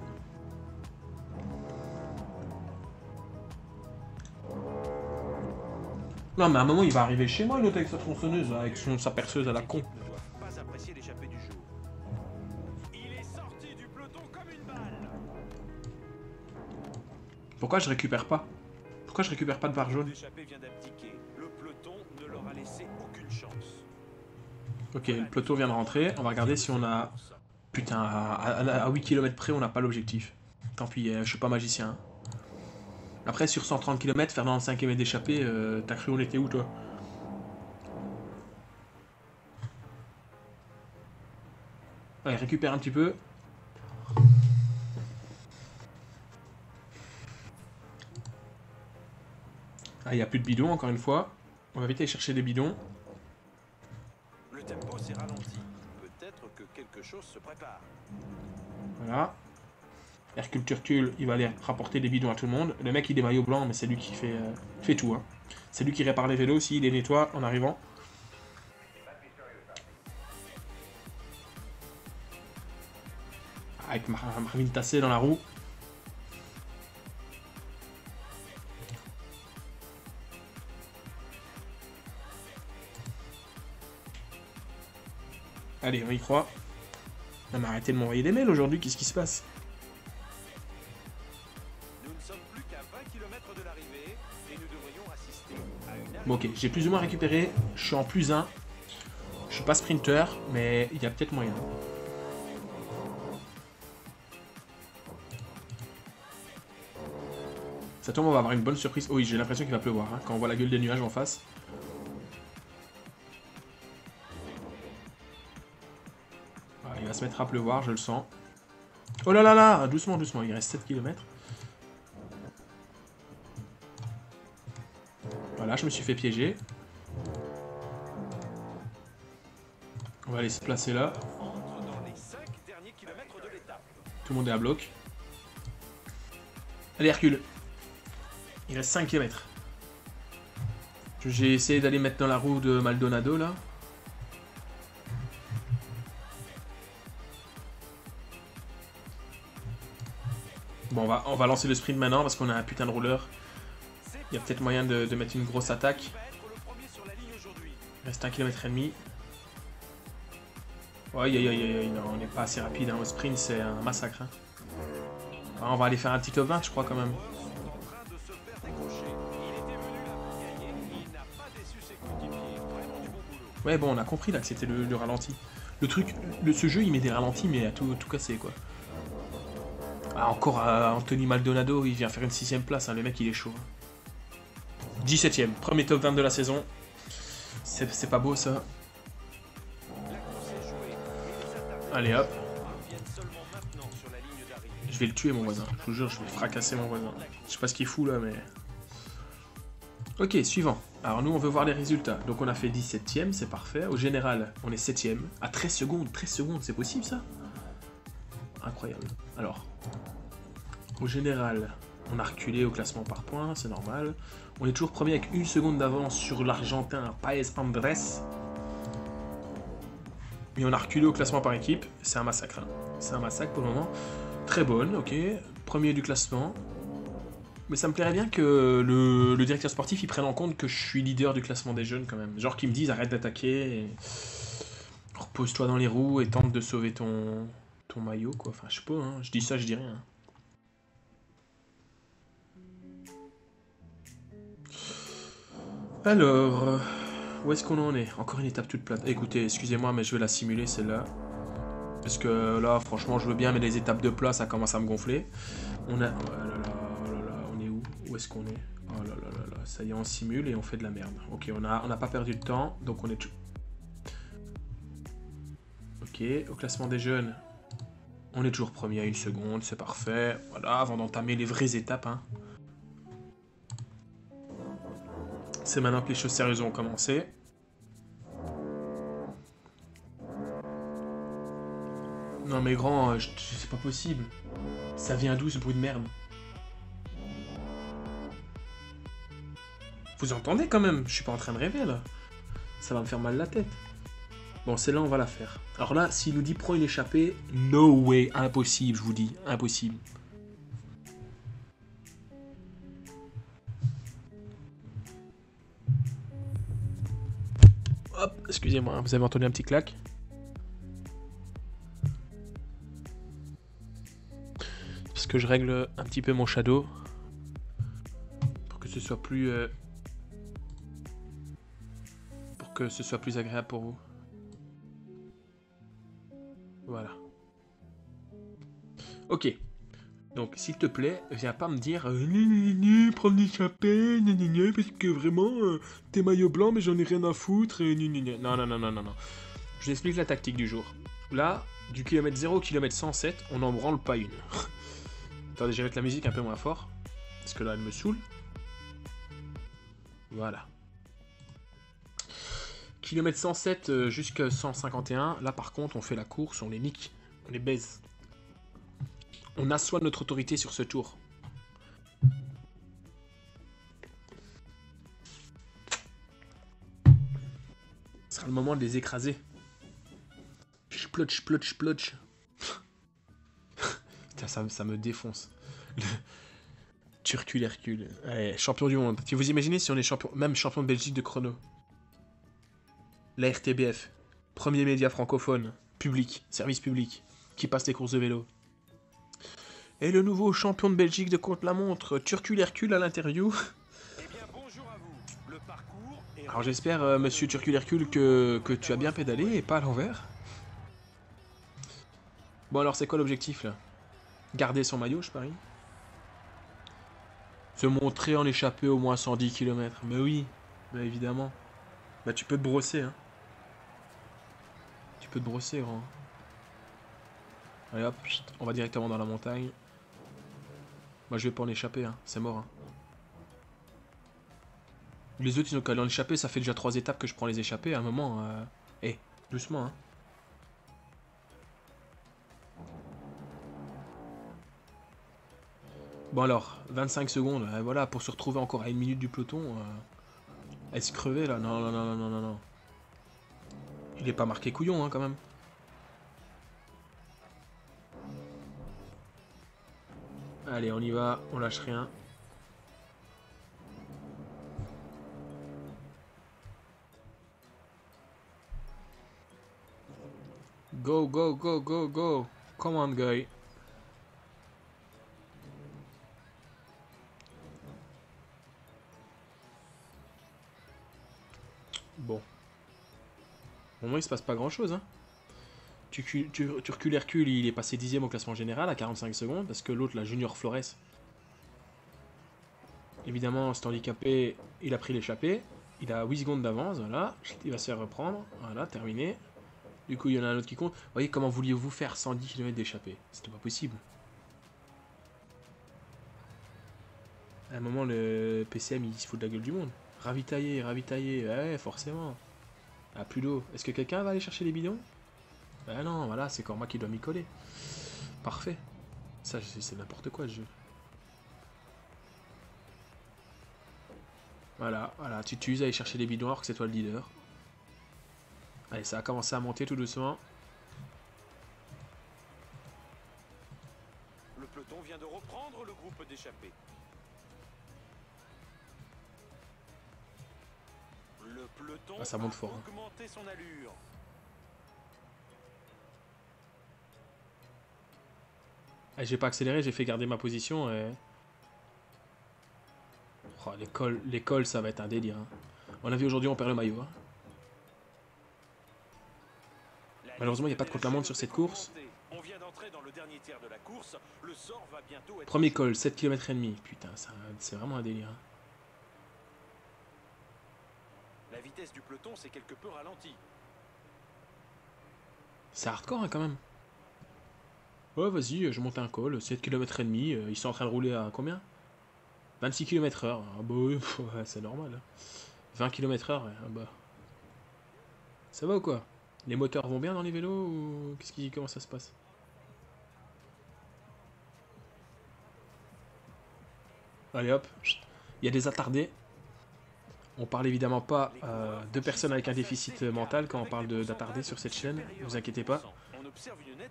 Non, mais à un moment, il va arriver chez moi, l'autre avec sa tronçonneuse, là, avec sa perceuse à la con. Pourquoi je récupère pas? Pourquoi je récupère pas de barre jaune? Ok, le peloton vient de rentrer. On va regarder si on a... Putain, à 8 km près, on n'a pas l'objectif. Tant pis, je suis pas magicien. Après, sur 130 km, faire dans le 5e et d'échapper, t'as cru on était où, toi? Allez, récupère un petit peu. Ah, il n'y a plus de bidons, encore une fois. On va vite aller chercher des bidons. Le tempo s'est ralenti. Peut-être que quelque chose se prépare. Voilà. Hercule Turcule, il va aller rapporter des bidons à tout le monde. Le mec, il est maillot blanc, mais c'est lui qui fait tout. Hein. C'est lui qui répare les vélos aussi, il les nettoie en arrivant. Avec Marvin tassé dans la roue. Allez, on y croit. Non mais arrêtez de m'envoyer des mails aujourd'hui, qu'est-ce qui se passe? Nous ne sommes plus qu'à 20 km de l'arrivée et nous devrions assister à une... Bon ok, j'ai plus ou moins récupéré, je suis en plus 1. Je suis pas sprinter, mais il y a peut-être moyen. Ça tombe, on va avoir une bonne surprise. Oh oui, j'ai l'impression qu'il va pleuvoir, hein, quand on voit la gueule des nuages en face. Voilà, il va se mettre à pleuvoir, je le sens. Oh là là là, doucement, doucement, il reste 7 km. Voilà, je me suis fait piéger. On va aller se placer là. Tout le monde est à bloc. Allez, Hercule. Il reste 5 km. J'ai essayé d'aller mettre dans la roue de Maldonado là. Bon, on va lancer le sprint maintenant parce qu'on a un putain de rouleur. Il y a peut-être moyen de mettre une grosse attaque. Il reste 1,5 km. Aïe aïe aïe aïe, non, on n'est pas assez rapide. Hein. Au sprint, c'est un massacre. Hein. Ah, on va aller faire un petit top 20, je crois, quand même. Ouais, bon, on a compris là que c'était le ralenti. Le truc, ce jeu, il met des ralentis, mais à tout casser, quoi. Ah, encore Anthony Maldonado, il vient faire une 6ème place, hein, le mec, il est chaud. 17ème, premier top 20 de la saison. C'est pas beau, ça. Allez, hop. Je vais le tuer, mon voisin. Je vous jure, je vais fracasser mon voisin. Je sais pas ce qu'il fout, là, mais... Ok, suivant. Alors, nous, on veut voir les résultats. Donc, on a fait 17ème, c'est parfait. Au général, on est 7ème. À 13 secondes, c'est possible, ça? Incroyable. Alors, au général, on a reculé au classement par points, c'est normal. On est toujours premier avec 1 seconde d'avance sur l'Argentin Paes Andrés. Mais on a reculé au classement par équipe. C'est un massacre. Hein. C'est un massacre pour le moment. Très bonne, ok. Premier du classement. Mais ça me plairait bien que le directeur sportif il prenne en compte que je suis leader du classement des jeunes quand même. Genre qu'il me dise arrête d'attaquer, et repose-toi dans les roues et tente de sauver ton maillot quoi. Enfin je sais pas, hein. Je dis ça, je dis rien. Alors, où est-ce qu'on en est? Encore une étape toute plate. Écoutez, excusez-moi mais je vais la simuler celle-là. Parce que là franchement je veux bien mais les étapes de plat ça commence à me gonfler. On a... Oh là là, oh là là, on est où? Où est-ce qu'on est? Oh là là là là, ça y est, on simule et on fait de la merde. Ok, on a pas perdu de temps, donc on est... Ok, au classement des jeunes, on est toujours premier à 1 seconde, c'est parfait. Voilà, avant d'entamer les vraies étapes. Hein. C'est maintenant que les choses sérieuses ont commencé. Non mais grand, c'est pas possible. Ça vient d'où ce bruit de merde? Vous entendez quand même? Je suis pas en train de rêver là. Ça va me faire mal la tête. Bon, celle-là, on va la faire. Alors là, s'il nous dit prends une échappée, no way, impossible, je vous dis, impossible. Hop, excusez-moi, vous avez entendu un petit clac? Parce que je règle un petit peu mon shadow. Pour que ce soit plus... pour que ce soit plus agréable pour vous. Voilà. Ok. Donc, s'il te plaît, viens pas me dire prendre l'échappée, parce que vraiment, t'es maillot blanc, mais j'en ai rien à foutre. Non, non, non, non, non, non. Je vous explique la tactique du jour. Là, du kilomètre 0 au kilomètre 107, on n'en branle pas une. Attendez, je vais mettre la musique un peu moins fort. Parce que là, elle me saoule. Voilà. Kilomètre 107 jusqu'à 151. Là, par contre, on fait la course, on les nique. On les baise. On assoit notre autorité sur ce tour. Ce sera le moment de les écraser. Splotch, splotch, splotch. Putain, ça me défonce. Turcule Hercule. Allez, champion du monde. Si vous imaginez si on est champion, même champion de Belgique de chrono. La RTBF. Premier média francophone. Public. Service public. Qui passe les courses de vélo. Et le nouveau champion de Belgique de contre-la-montre, Turcule Hercule à l'interview. Eh bien, bonjour à vous. Le parcours est... Alors j'espère, monsieur Turcule Hercule, que tu as bien pédalé et pas à l'envers. Bon alors c'est quoi l'objectif là? Garder son maillot, je parie. Se montrer en échappée au moins 110 km. Mais oui, bah évidemment. Bah tu peux te brosser, hein. Tu peux te brosser, grand. Allez hop, on va directement dans la montagne. Moi je vais pas en échapper, hein. C'est mort. Hein. Les autres ils ont qu'à en échapper, ça fait déjà 3 étapes que je prends les échappées à un moment. Doucement, hein. Bon alors, 25 secondes, voilà, pour se retrouver encore à 1 minute du peloton. Est-ce crevé là? Non, non, non, non, non, non, non. Il est pas marqué couillon, hein, quand même. Allez, on y va, on lâche rien. Go, go, go, go, go. Come on, guy. Bon. Au moins, il se passe pas grand-chose, hein. Turcule Hercule, il est passé 10ème au classement général à 45 secondes, parce que l'autre, la Junior Flores, évidemment, cet handicapé, il a pris l'échappée. Il a 8 secondes d'avance, voilà. Il va se faire reprendre. Voilà, terminé. Du coup, il y en a un autre qui compte. Vous voyez, comment vouliez-vous faire 110 km d'échappée? C'était pas possible. À un moment, le PCM, il se fout de la gueule du monde. Ravitailler, ravitailler, ouais, forcément. Ah, plus d'eau. Est-ce que quelqu'un va aller chercher les bidons? Ben non, voilà, c'est encore moi qui dois m'y coller. Parfait. Ça, c'est n'importe quoi, ce jeu. Voilà, voilà, tu t'uses à aller chercher les bidons alors que c'est toi le leader. Allez, ça a commencé à monter tout doucement. Le peloton vient de reprendre le groupe d'échappés. Ah, ça monte fort. Hein. Ah, j'ai pas accéléré, j'ai fait garder ma position. Et... Oh, l'école, ça va être un délire. Hein. On a vu aujourd'hui, on perd le maillot. Hein. Malheureusement, il n'y a pas de contre-la-montre sur cette course. Premier col, 7 km et demi. Putain, c'est vraiment un délire. Hein. La vitesse du peloton s'est quelque peu ralentie. C'est hardcore hein, quand même. Ouais, vas-y, je monte un col, 7 km et demi. Ils sont en train de rouler à combien? 26 km/h. Ah bah oui, ouais, c'est normal. 20 km/h, ouais, ah bah. Ça va ou quoi? Les moteurs vont bien dans les vélos ou comment ça se passe? Allez hop, il y a des attardés. On parle évidemment pas de personnes avec un déficit mental quand on parle d'attardés sur cette chaîne, ne vous inquiétez pas.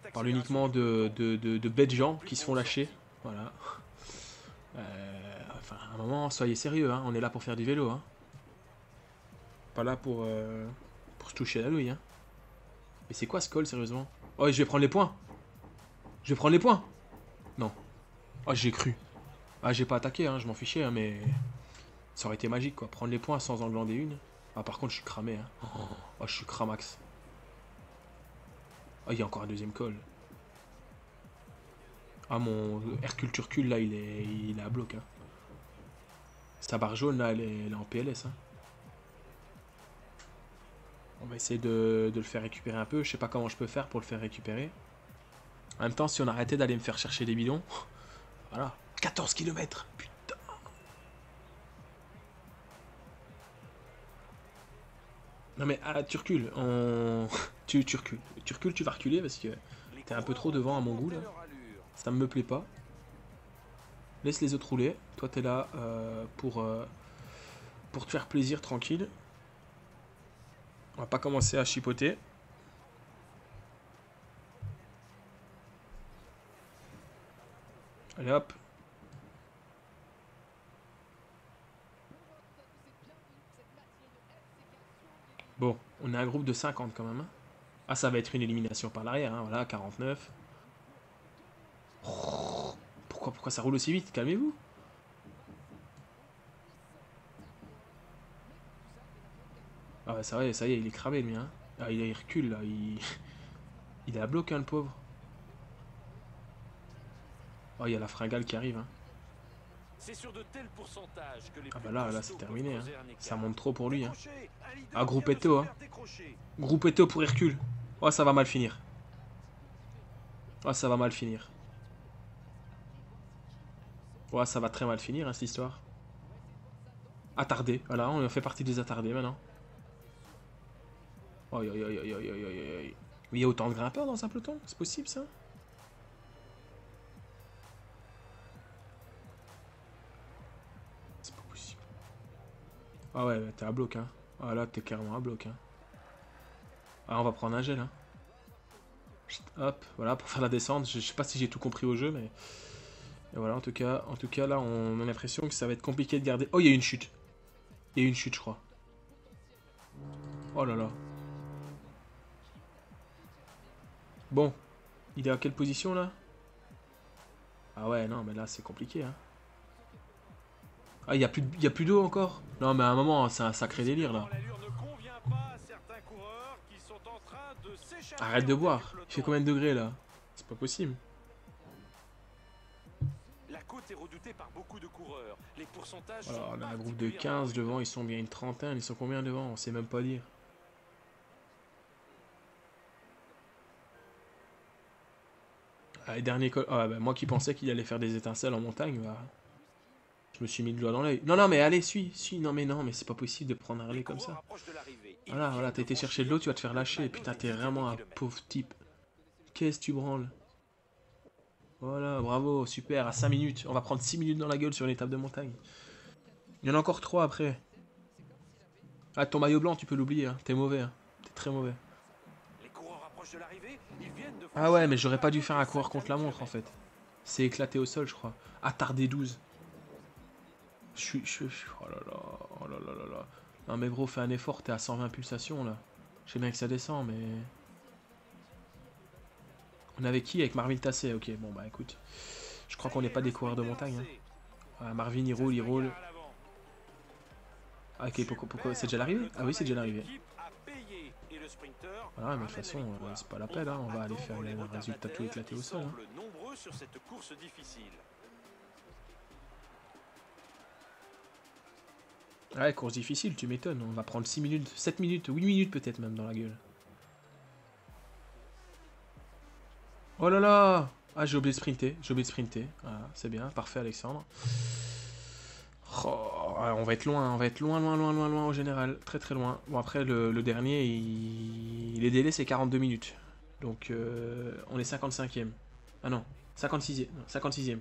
On parle uniquement de bêtes gens qui se font lâcher. Voilà. Enfin, à un moment, soyez sérieux, hein, on est là pour faire du vélo. Hein. Pas là pour se toucher la nouille. Hein. Mais c'est quoi ce col, sérieusement? Oh, je vais prendre les points. Je vais prendre les points. Non. Oh, j'ai cru. Ah, j'ai pas attaqué, hein, je m'en fichais, hein, mais... Ça aurait été magique, quoi. Prendre les points sans en glander une. Ah, par contre, je suis cramé, hein. Oh, je suis cramax. Oh, il y a encore un deuxième col. Ah, mon Hercule Turcule, là, il est à bloc, hein. Sa barre jaune, là, elle est en PLS, hein. On va essayer de le faire récupérer un peu. Je sais pas comment je peux faire pour le faire récupérer. En même temps, si on arrêtait d'aller me faire chercher des bidons... Voilà. 14 km. Putain. Non mais, ah, tu recules. Tu recules. Tu recules, tu vas reculer parce que t'es un peu trop devant à mon goût, là. Ça me plaît pas. Laisse les autres rouler. Toi, t'es là pour te faire plaisir, tranquille. On va pas commencer à chipoter. Allez hop. Bon, on est un groupe de 50 quand même. Hein. Ah, ça va être une élimination par l'arrière. Hein. Voilà, 49. Oh, pourquoi ça roule aussi vite? Calmez-vous. Ah ouais, ça y est, il est cramé le mien. Ah, il recule là. Il est à bloc, hein, le pauvre. Oh, il y a la fringale qui arrive. Hein. Ah bah là c'est terminé. Hein. Ça monte trop pour lui. Hein. Ah, Gruppetto. Hein. Gruppetto pour Hercule. Oh, ça va mal finir. Oh, ça va mal finir. Oh, ça va très mal finir, hein, cette histoire. Attardé. Voilà, on fait partie des attardés maintenant. Oh, mais il y a autant de grimpeurs dans un peloton? C'est possible, ça? C'est pas possible. Ah ouais, t'es à bloc, hein. Ah là, t'es clairement à bloc, hein. Ah, on va prendre un gel, hein. Hop, voilà, pour faire la descente. Je sais pas si j'ai tout compris au jeu, mais... Et voilà, en tout cas, là, on a l'impression que ça va être compliqué de garder... Oh, il y a une chute. Il y a une chute, je crois. Oh là là. Bon, il est à quelle position là? Ah ouais, non, mais là c'est compliqué. Hein. Ah, il y a plus d'eau encore? Non, mais à un moment, c'est un sacré délire là. Arrête de boire. Il fait combien de degrés là? C'est pas possible. Alors, on a un groupe de 15 devant, ils sont bien une trentaine. Ils sont combien devant? On sait même pas dire. Ah, dernier col. Ah, bah, moi qui pensais qu'il allait faire des étincelles en montagne, bah, je me suis mis le doigt dans l'œil. Non, mais allez, suis. Non, mais c'est pas possible de prendre un relais comme ça. Voilà, t'as été chercher de l'eau, tu vas te faire lâcher. Putain, t'es vraiment un pauvre type. Qu'est-ce que tu branles? Voilà, bravo, super, à 5 minutes. On va prendre 6 minutes dans la gueule sur une étape de montagne. Il y en a encore 3 après. Ah, ton maillot blanc, tu peux l'oublier, hein. T'es mauvais, hein. T'es très mauvais. Ah ouais, mais j'aurais pas dû faire un coureur contre la montre en fait. C'est éclaté au sol, je crois. Attardé 12. Oh là là, oh là là là là. Non mais bro, fais un effort, t'es à 120 pulsations là. Je sais bien que ça descend, mais... On est avec qui? Avec Marvin Tassé, ok. Bon bah écoute, je crois qu'on n'est pas des coureurs de montagne. Hein. Ah, Marvin, il roule, il roule. Ah, ok, pourquoi c'est déjà l'arrivée? Ah oui, c'est déjà l'arrivée. Voilà, mais de toute façon, c'est pas la peine, hein. On va aller faire le résultat tout éclaté au sol. Hein. Ouais, course difficile, tu m'étonnes. On va prendre 6 minutes, 7 minutes, 8 minutes peut-être même dans la gueule. Oh là là! Ah, j'ai oublié de sprinter, j'ai oublié de sprinter. Voilà, c'est bien, parfait Alexandre. Oh, on va être loin, on va être loin, loin, loin, loin, loin au général. Très très loin. Bon après, le dernier, les délais c'est 42 minutes. Donc on est 55e. Ah non, 56e. Non, 56e.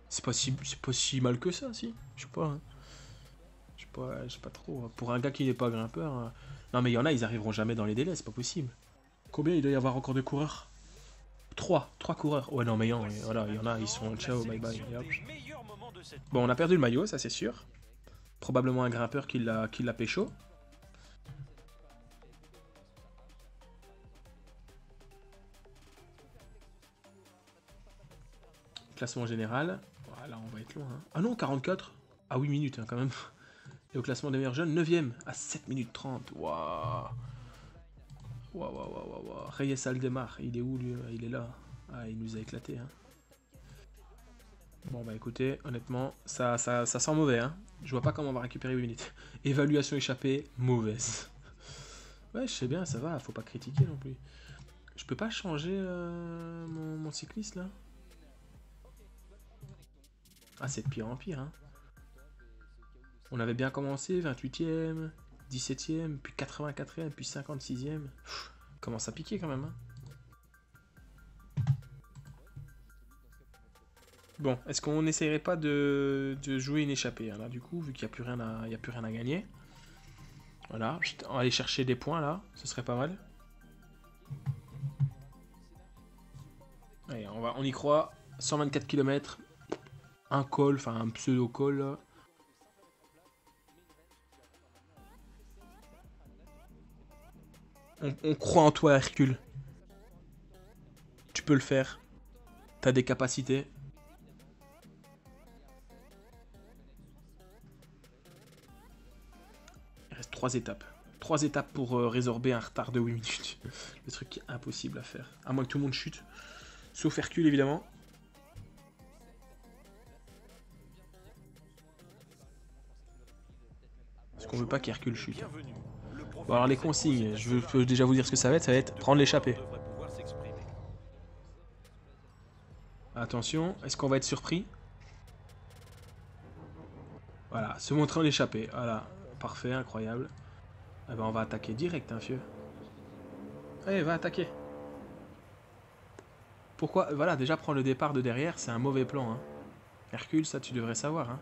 C'est pas si mal que ça, si. Je sais pas. Hein. Je sais pas trop. Pour un gars qui n'est pas grimpeur. Non mais il y en a, ils arriveront jamais dans les délais, c'est pas possible. Combien il doit y avoir encore de coureurs? 3 coureurs. Ouais non mais voilà, il y en a, ils sont ciao, bye bye. Bon, on a perdu le maillot, ça c'est sûr. Probablement un grimpeur qui l'a pécho. Classement général. Voilà, on va être loin. Hein. Ah non, 44. Ah 8 minutes hein, quand même. Et au classement des meilleurs jeunes, 9ème. À 7 minutes 30. Waouh. Waouh. Reyes Aldemar, il est où lui? Il est là. Ah, il nous a éclaté. Hein. Bon bah écoutez, honnêtement, ça sent mauvais. Hein. Je vois pas comment on va récupérer 8 minutes. Évaluation échappée, mauvaise. Ouais, je sais bien, ça va, faut pas critiquer non plus. Je peux pas changer mon cycliste là? Ah, c'est de pire en pire. Hein. On avait bien commencé, 28ème, 17ème, puis 84ème, puis 56ème. Commence à piquer quand même. Hein. Bon, est-ce qu'on n'essayerait pas de jouer une échappée hein, là, du coup, vu qu'il n'y a plus rien à gagner. Voilà, on va aller chercher des points là, ce serait pas mal. Allez, on y croit. 124 km, un col, enfin un pseudo-col là. On croit en toi, Hercule. Tu peux le faire. T'as des capacités. Il reste 3 étapes. 3 étapes pour résorber un retard de 8 minutes. Le truc qui est impossible à faire. À moins que tout le monde chute. Sauf Hercule, évidemment. Parce qu'on veut pas qu'Hercule chute. Bon, alors les consignes, je peux déjà vous dire ce que ça va être prendre l'échappée. Attention, est-ce qu'on va être surpris? Voilà, se montrer en échappée. Voilà, parfait, incroyable. Eh ben on va attaquer direct, hein, fieu. Allez, va attaquer. Pourquoi? Voilà, déjà prendre le départ de derrière, c'est un mauvais plan. Hein. Hercule, ça tu devrais savoir. Hein.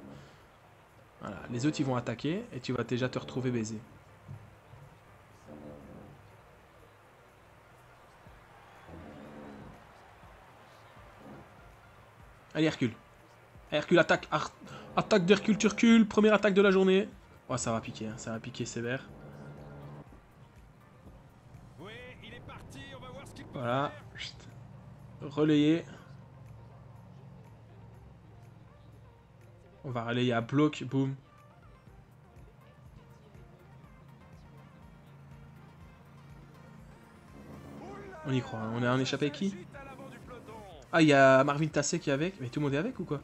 Voilà, les autres ils vont attaquer et tu vas déjà te retrouver baisé. Allez Hercule. Hercule attaque. Attaque d'Hercule Turcule. Première attaque de la journée. Oh ça va piquer, hein. Ça va piquer sévère. Voilà. Relayer. On va relayer à bloc. Boum. On y croit. Hein. On a un échappé qui? Ah, il y a Marvin Tassé qui est avec. Mais tout le monde est avec ou quoi?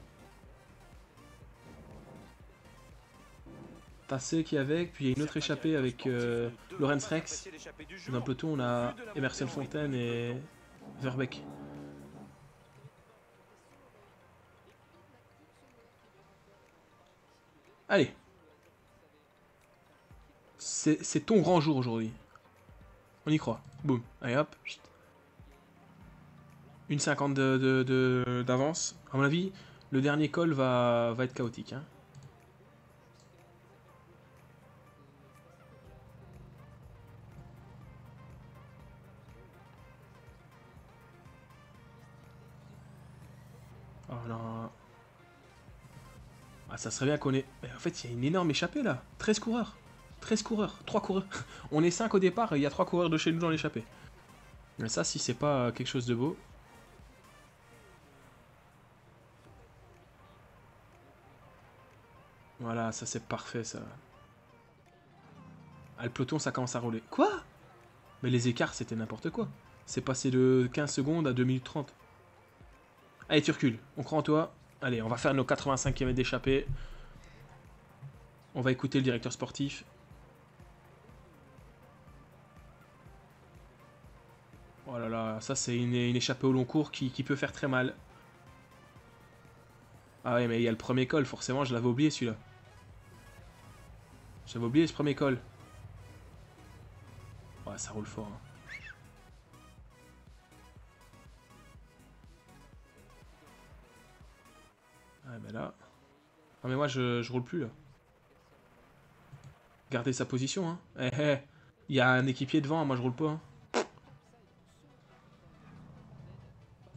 Tassé qui est avec. Puis il y a une autre échappée avec Lorenz Rex. Dans le peloton, on a Emerson Fontaine et Verbeek. Allez. C'est ton grand jour aujourd'hui. On y croit. Boum. Allez hop. 1,50 d'avance. À mon avis, le dernier col va être chaotique. Hein. Oh non. Ah, ça serait bien qu'on ait... Mais en fait, il y a une énorme échappée, là. 13 coureurs. 13 coureurs. 3 coureurs. On est 5 au départ et il y a 3 coureurs de chez nous dans l'échappée. Mais ça, si c'est pas quelque chose de beau... Voilà, ça c'est parfait, ça. Ah, le peloton, ça commence à rouler. Quoi? Mais les écarts, c'était n'importe quoi. C'est passé de 15 secondes à 2 minutes 30. Allez, tu recules. On croit en toi. Allez, on va faire nos 85 km d'échappée. On va écouter le directeur sportif. Oh là là, ça c'est une échappée au long cours qui peut faire très mal. Ah ouais, mais il y a le premier col, forcément, je l'avais oublié celui-là. J'avais oublié ce premier col. Ouais, ça roule fort. Hein. Ouais, mais là... Ah mais moi, je roule plus, là. Gardez sa position, hein. Eh, eh. Il y a un équipier devant, moi je roule pas, hein.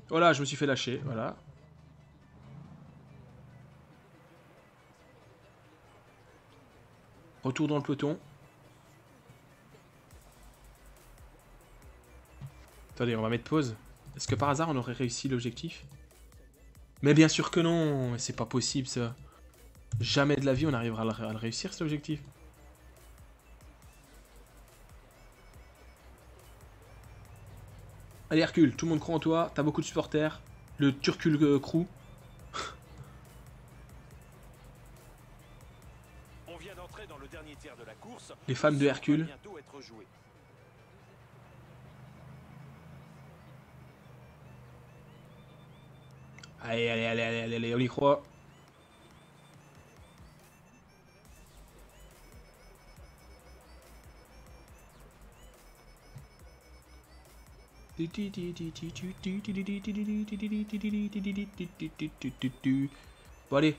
Voilà, je me suis fait lâcher, voilà. Retour dans le peloton. Attendez, on va mettre pause. Est-ce que par hasard on aurait réussi l'objectif? Mais bien sûr que non, c'est pas possible ça. Jamais de la vie on arrivera à le réussir cet objectif. Allez Hercule, tout le monde croit en toi, t'as beaucoup de supporters. Le Turcule Crew. On vient d'entrer dans le dernier tiers de la course. Les fans de Hercule. Allez, allez, allez, allez, allez, on y croit. Bon allez.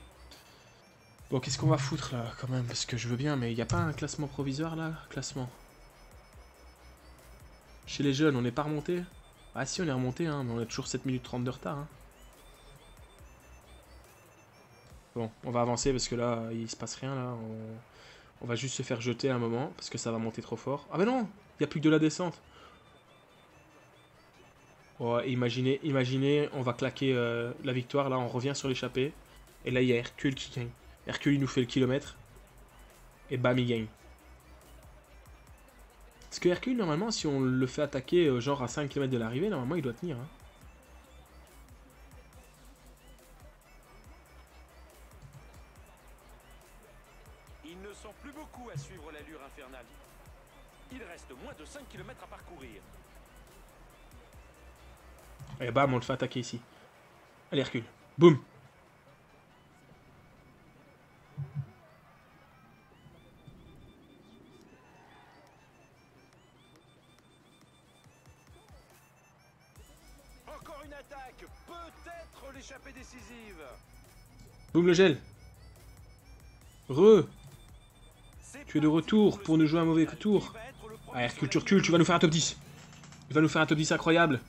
Bon qu'est-ce qu'on va foutre là quand même, parce que je veux bien, mais il n'y a pas un classement provisoire là? Classement. Chez les jeunes, on n'est pas remonté? Ah si, on est remonté, hein, mais on a toujours 7 minutes 30 de retard. Hein. Bon, on va avancer parce que là, il se passe rien là. On va juste se faire jeter un moment, parce que ça va monter trop fort. Ah mais non, il n'y a plus que de la descente. Oh, imaginez, on va claquer la victoire, là on revient sur l'échappée. Et là il y a Hercule qui gagne. Hercule il nous fait le kilomètre. Et bam il gagne. Parce que Hercule normalement si on le fait attaquer genre à 5 km de l'arrivée, normalement il doit tenir. Hein. Ils ne sont plus beaucoup à suivre l'allure infernale. Il reste moins de 5 km à parcourir. Et bam, on le fait attaquer ici. Allez, Hercule. Boum. Encore une attaque. Peut-être l'échappée décisive. Boum, le gel. Tu es de retour pour nous jouer un mauvais tour. Ah, Hercule, tu recules, tu vas nous faire un top 10. Il va nous faire un top 10 incroyable.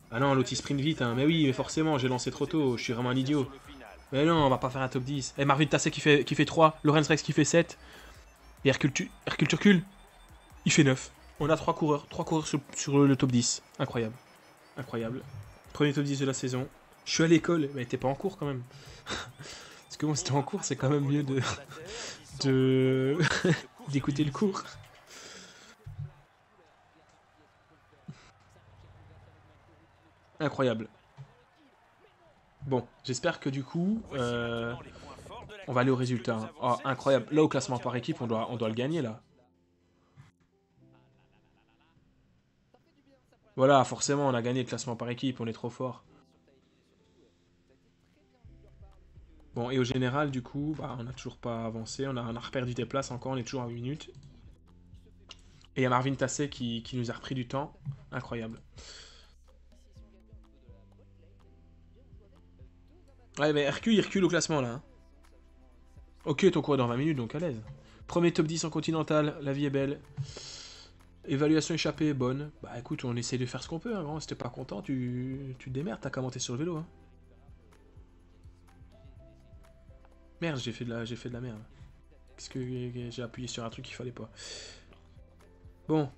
Ah non, l'autre il sprint vite, hein. Mais oui, mais forcément, j'ai lancé trop tôt, je suis vraiment un idiot. Mais non, on va pas faire un top 10. Et Marvin Tassé qui fait 3, Lorenz Rex qui fait 7. Et Hercule, tu recules. Il fait 9. On a 3 coureurs sur le top 10. Incroyable. Incroyable. Premier top 10 de la saison. Je suis à l'école, mais t'es pas en cours quand même. Parce que moi, c'était en cours, c'est quand même mieux d'écouter le cours. Incroyable. Bon, j'espère que du coup, on va aller au résultat. Hein. Oh, incroyable. Là, au classement par équipe, on doit le gagner, là. Voilà, forcément, on a gagné le classement par équipe, on est trop fort. Bon, et au général, du coup, bah, on n'a toujours pas avancé, on a reperdu des places encore, on est toujours à 8 minutes. Et il y a Marvin Tassé qui nous a repris du temps. Incroyable. Ouais, mais Hercule, il recule au classement, là. Hein. Ok, ton cours dans 20 minutes, donc à l'aise. Premier top 10 en continental, la vie est belle. Évaluation échappée, bonne. Bah écoute, on essaye de faire ce qu'on peut, hein, grand. Si t'es pas content, tu te démerdes, t'as qu'à monter sur le vélo. Hein. Merde, j'ai fait de la merde. Qu'est-ce que j'ai appuyé sur un truc qu'il fallait pas. Bon.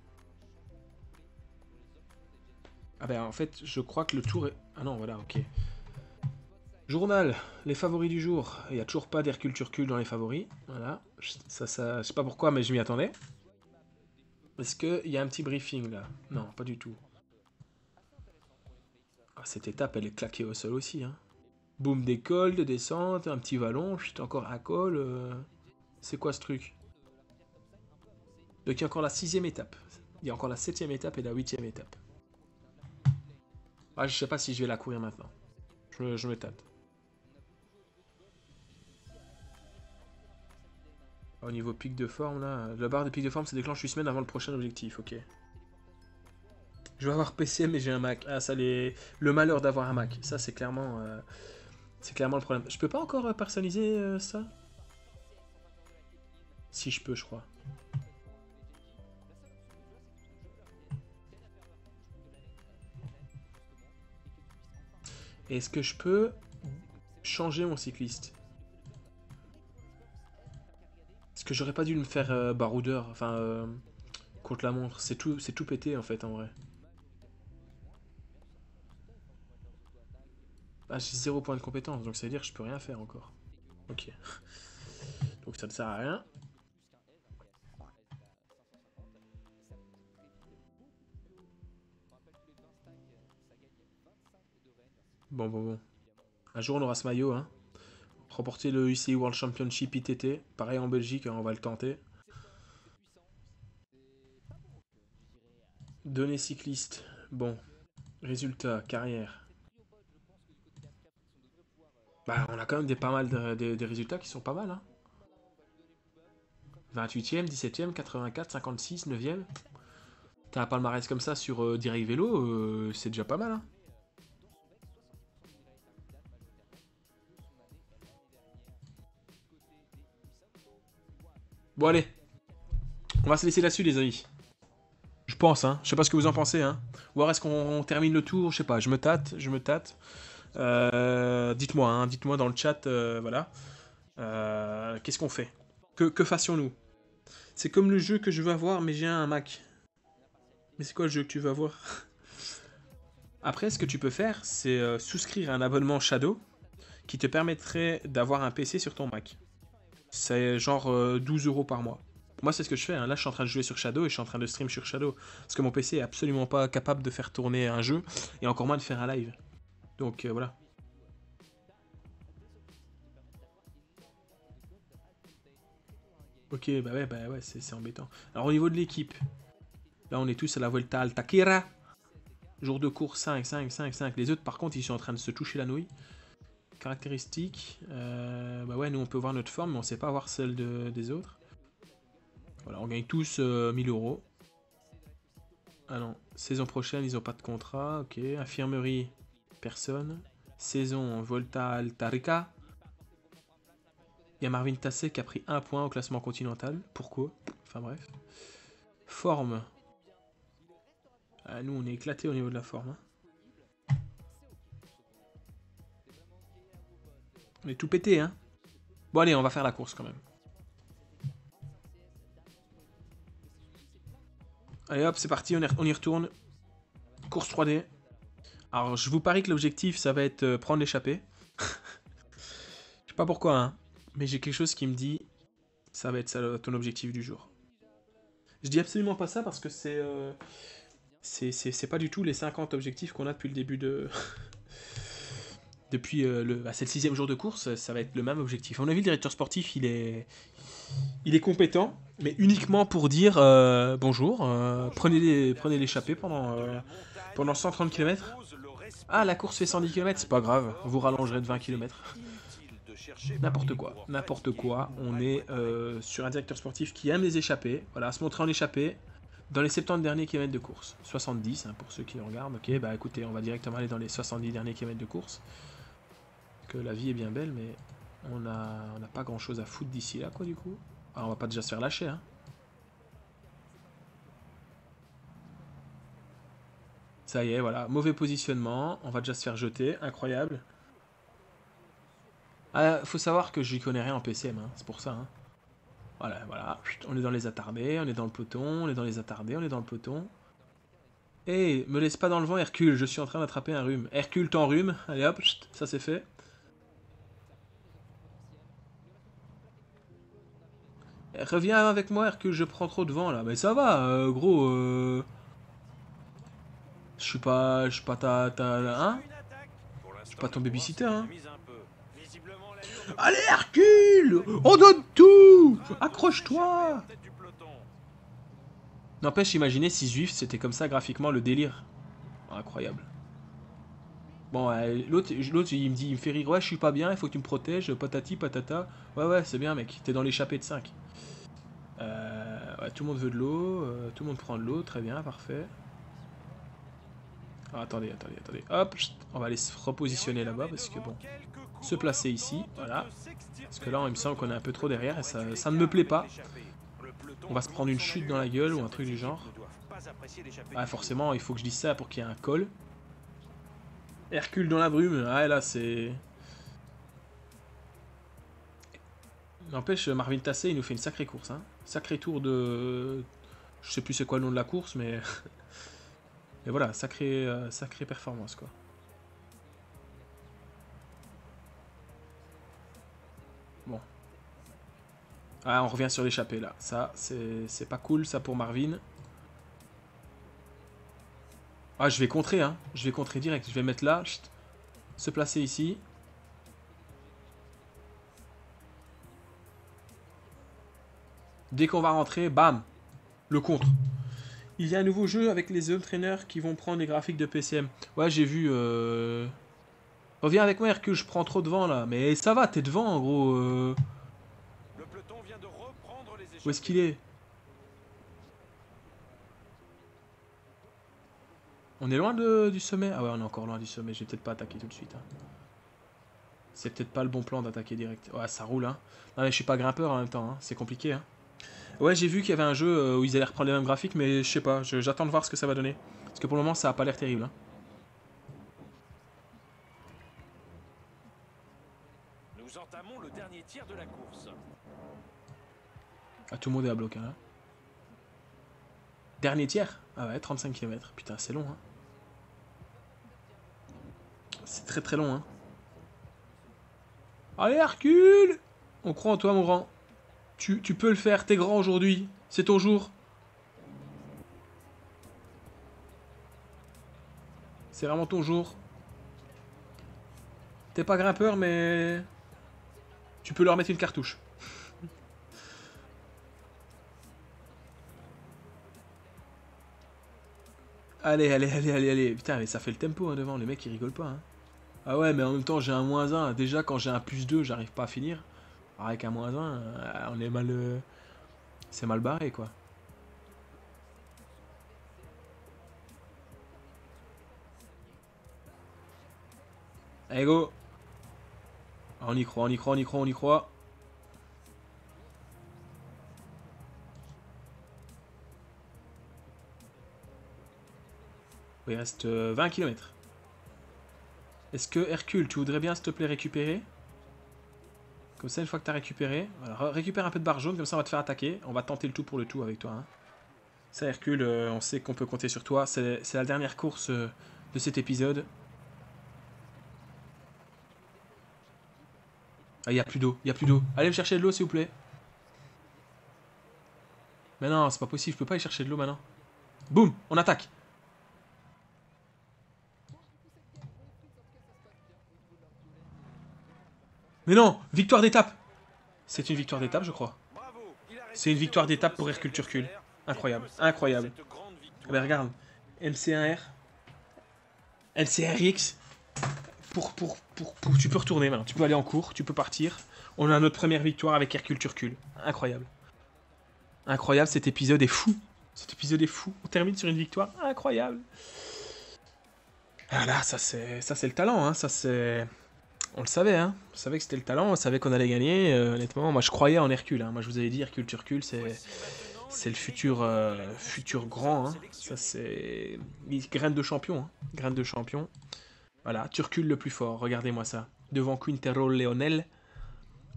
Ah ben en fait, je crois que le tour est... Ah non, voilà, ok. Journal, les favoris du jour. Il n'y a toujours pas d'Hercule Turcule dans les favoris. Voilà. Je sais pas pourquoi, mais je m'y attendais. Est-ce qu'il y a un petit briefing là? Non, pas du tout. Ah, cette étape, elle est claquée au sol aussi. Hein. Boum, des cols, de descente, un petit vallon, chut, encore un col. C'est quoi ce truc? Donc il y a encore la 6ème étape. Il y a encore la 7ème étape et la 8ème étape. Ah, je sais pas si je vais la courir maintenant. Je me tâte. Au niveau pic de forme, là, la barre de pic de forme se déclenche 8 semaines avant le prochain objectif, ok. Je vais avoir PC, mais j'ai un Mac. Ah, ça, le malheur d'avoir un Mac. Ça, c'est clairement le problème. Je peux pas encore personnaliser ça? Si, je peux, je crois. Est-ce que je peux changer mon cycliste? Est-ce que j'aurais pas dû me faire baroudeur, enfin, contre la montre? C'est tout pété, en fait, en vrai. Ah, j'ai 0 point de compétence, donc ça veut dire que je peux rien faire encore. Ok. Donc ça ne sert à rien. Bon. Un jour, on aura ce maillot, hein. Remporter le UCI World Championship ITT. Pareil en Belgique, hein, on va le tenter. Données cyclistes. Bon. Résultats, carrière. Bah, on a quand même pas mal des résultats qui sont pas mal, hein. 28ème, 17ème, 84, 56, 9ème. T'as un palmarès comme ça sur Direct Vélo, c'est déjà pas mal, hein. Bon, allez. On va se laisser là-dessus, les amis. Je pense, hein. Je sais pas ce que vous en pensez, hein. Ou alors est-ce qu'on termine le tour? Je sais pas, je me tâte. Dites-moi, hein, dites-moi dans le chat, voilà. Qu'est-ce qu'on fait? Que fassions-nous? C'est comme le jeu que je veux avoir, mais j'ai un Mac. Mais c'est quoi le jeu que tu veux avoir? Après, ce que tu peux faire, c'est souscrire à un abonnement Shadow qui te permettrait d'avoir un PC sur ton Mac. C'est genre 12 € par mois. Moi, c'est ce que je fais. Hein. Là, je suis en train de jouer sur Shadow et je suis en train de stream sur Shadow. Parce que mon PC est absolument pas capable de faire tourner un jeu et encore moins de faire un live. Donc voilà. Ok, bah ouais, c'est embêtant. Alors au niveau de l'équipe, là on est tous à la Vuelta al Taquera. Jour de course 5, 5, 5, 5. Les autres par contre ils sont en train de se toucher la nouille. Caractéristiques. Bah ouais, nous on peut voir notre forme, mais on sait pas voir celle des autres. Voilà, on gagne tous 1000 €. Ah non, saison prochaine ils ont pas de contrat. Ok, infirmerie, personne. Saison Volta Alta Rica. Il y a Marvin Tassé qui a pris 1 point au classement continental. Pourquoi? Enfin bref. Forme. Ah, nous on est éclaté au niveau de la forme. Hein. On est tout pété, hein. Bon allez, on va faire la course quand même. Allez hop, c'est parti, on y retourne. Course 3D. Alors je vous parie que l'objectif ça va être prendre l'échappée. Je sais pas pourquoi, hein. Mais j'ai quelque chose qui me dit ça va être ça ton objectif du jour. Je dis absolument pas ça parce que c'est pas du tout les 50 objectifs qu'on a depuis le début de... depuis c'est le 6ème jour de course, ça va être le même objectif. À mon avis, le directeur sportif, il est compétent, mais uniquement pour dire bonjour, prenez l'échappée pendant 130 km. Ah, la course fait 110 km, c'est pas grave, vous rallongerez de 20 km. N'importe quoi. On est sur un directeur sportif qui aime les échappées. Voilà, se montrer en échappée dans les 70 derniers kilomètres de course. 70, hein, pour ceux qui regardent. Ok, bah écoutez, on va directement aller dans les 70 derniers kilomètres de course. Que la vie est bien belle, mais on n'a pas grand chose à foutre d'ici là, quoi, du coup. Alors, on va pas déjà se faire lâcher, hein. Ça y est, voilà, mauvais positionnement. On va déjà se faire jeter, incroyable. Ah, faut savoir que j'y connais rien en PCM, hein, c'est pour ça. Hein. Voilà, voilà. On est dans les attardés, on est dans le peloton, on est dans les attardés, on est dans le peloton. Hé, me laisse pas dans le vent, Hercule, je suis en train d'attraper un rhume. Hercule t'enrhume, allez hop, ça c'est fait. Reviens avec moi, Hercule, je prends trop de vent là. Mais ça va, gros. Je suis pas hein? Je suis pas ton babysitter, hein? Allez, Hercule! On donne tout! Accroche-toi! N'empêche, imaginez si Zwift c'était comme ça graphiquement le délire. Oh, incroyable. Bon, l'autre, il me dit, il me fait rire. Ouais, je suis pas bien, il faut que tu me protèges, patati patata. Ouais, ouais, c'est bien, mec. T'es dans l'échappée de 5. Ouais, tout le monde veut de l'eau, tout le monde prend de l'eau, très bien, parfait. Ah, attendez. Hop, on va aller se repositionner là-bas parce que bon, se placer ici, voilà. Parce que là, il me semble qu'on est un peu trop derrière et ça ne me plaît pas. On va se prendre une chute dans la gueule ou un truc du genre. Ah, forcément, il faut que je dise ça pour qu'il y ait un col. Hercule dans la brume, ah là c'est... N'empêche, Marvin Tassé, il nous fait une sacrée course, hein. Sacré tour de... Je sais plus c'est quoi le nom de la course, mais... Mais voilà, sacrée performance, quoi. Bon. Ah, on revient sur l'échappée, là. Ça, c'est pas cool, ça, pour Marvin. Ah, je vais contrer, hein. Je vais contrer direct. Je vais mettre là. Chut. Se placer ici. Dès qu'on va rentrer, bam. Le contre. Il y a un nouveau jeu avec les home trainers qui vont prendre les graphiques de PCM. Ouais, j'ai vu... Reviens avec moi, Hercule, je prends trop de vent, là. Mais ça va, t'es devant, en gros. Le peloton vient de reprendre les échappées. Où est-ce qu'il est? On est loin du sommet? Ah ouais, on est encore loin du sommet. Je vais peut-être pas attaquer tout de suite. Hein. C'est peut-être pas le bon plan d'attaquer direct. Ouais, ça roule, hein. Non, mais je suis pas grimpeur en même temps, hein. C'est compliqué, hein. Ouais, j'ai vu qu'il y avait un jeu où ils allaient reprendre les mêmes graphiques, mais je sais pas. J'attends de voir ce que ça va donner. Parce que pour le moment, ça a pas l'air terrible, hein. Nous entamons le dernier tiers de la course. Ah, tout le monde est à bloc, hein. Dernier tiers? Ah ouais, 35 km. Putain, c'est long, hein. C'est très très long, hein. Allez, Hercule! On croit en toi, mon grand. Tu peux le faire, t'es grand aujourd'hui. C'est ton jour. C'est vraiment ton jour. T'es pas grimpeur, mais... Tu peux leur mettre une cartouche. Allez. Putain, mais ça fait le tempo, hein, devant. Les mecs, ils rigolent pas, hein. Ah ouais, mais en même temps, j'ai un -1. Déjà, quand j'ai un +2, j'arrive pas à finir. Alors avec un -1, on est mal... C'est mal barré, quoi. Allez, go! On y croit. Il reste 20 km. Est-ce que Hercule, tu voudrais bien, s'il te plaît, récupérer? Comme ça, une fois que tu as récupéré, voilà, récupère un peu de barre jaune, comme ça on va te faire attaquer. On va tenter le tout pour le tout avec toi. Hein. Ça, Hercule, on sait qu'on peut compter sur toi. C'est la dernière course de cet épisode. Ah, il n'y a plus d'eau, Allez me chercher de l'eau, s'il vous plaît. Mais non, c'est pas possible, je peux pas aller chercher de l'eau maintenant. Boum, on attaque. Mais non, victoire d'étape. C'est une victoire d'étape, je crois. C'est une victoire d'étape pour Hercule Turcule. Incroyable. Mais regarde, MC1R, LCRX. Tu peux retourner maintenant. Tu peux aller en cours, tu peux partir. On a notre première victoire avec Hercule Turcule. Incroyable. Incroyable, cet épisode est fou. On termine sur une victoire incroyable. Voilà, ça c'est le talent, hein. Ça c'est... On le savait, hein. On savait que c'était le talent, on savait qu'on allait gagner. Honnêtement, moi je croyais en Hercule. Hein. Moi je vous avais dit, Hercule Turcule, c'est le futur grand. Hein. Ça c'est... Graine de champion. Hein. Graine de champion. Voilà, Turcule le plus fort, regardez-moi ça. Devant Quintero Leonel.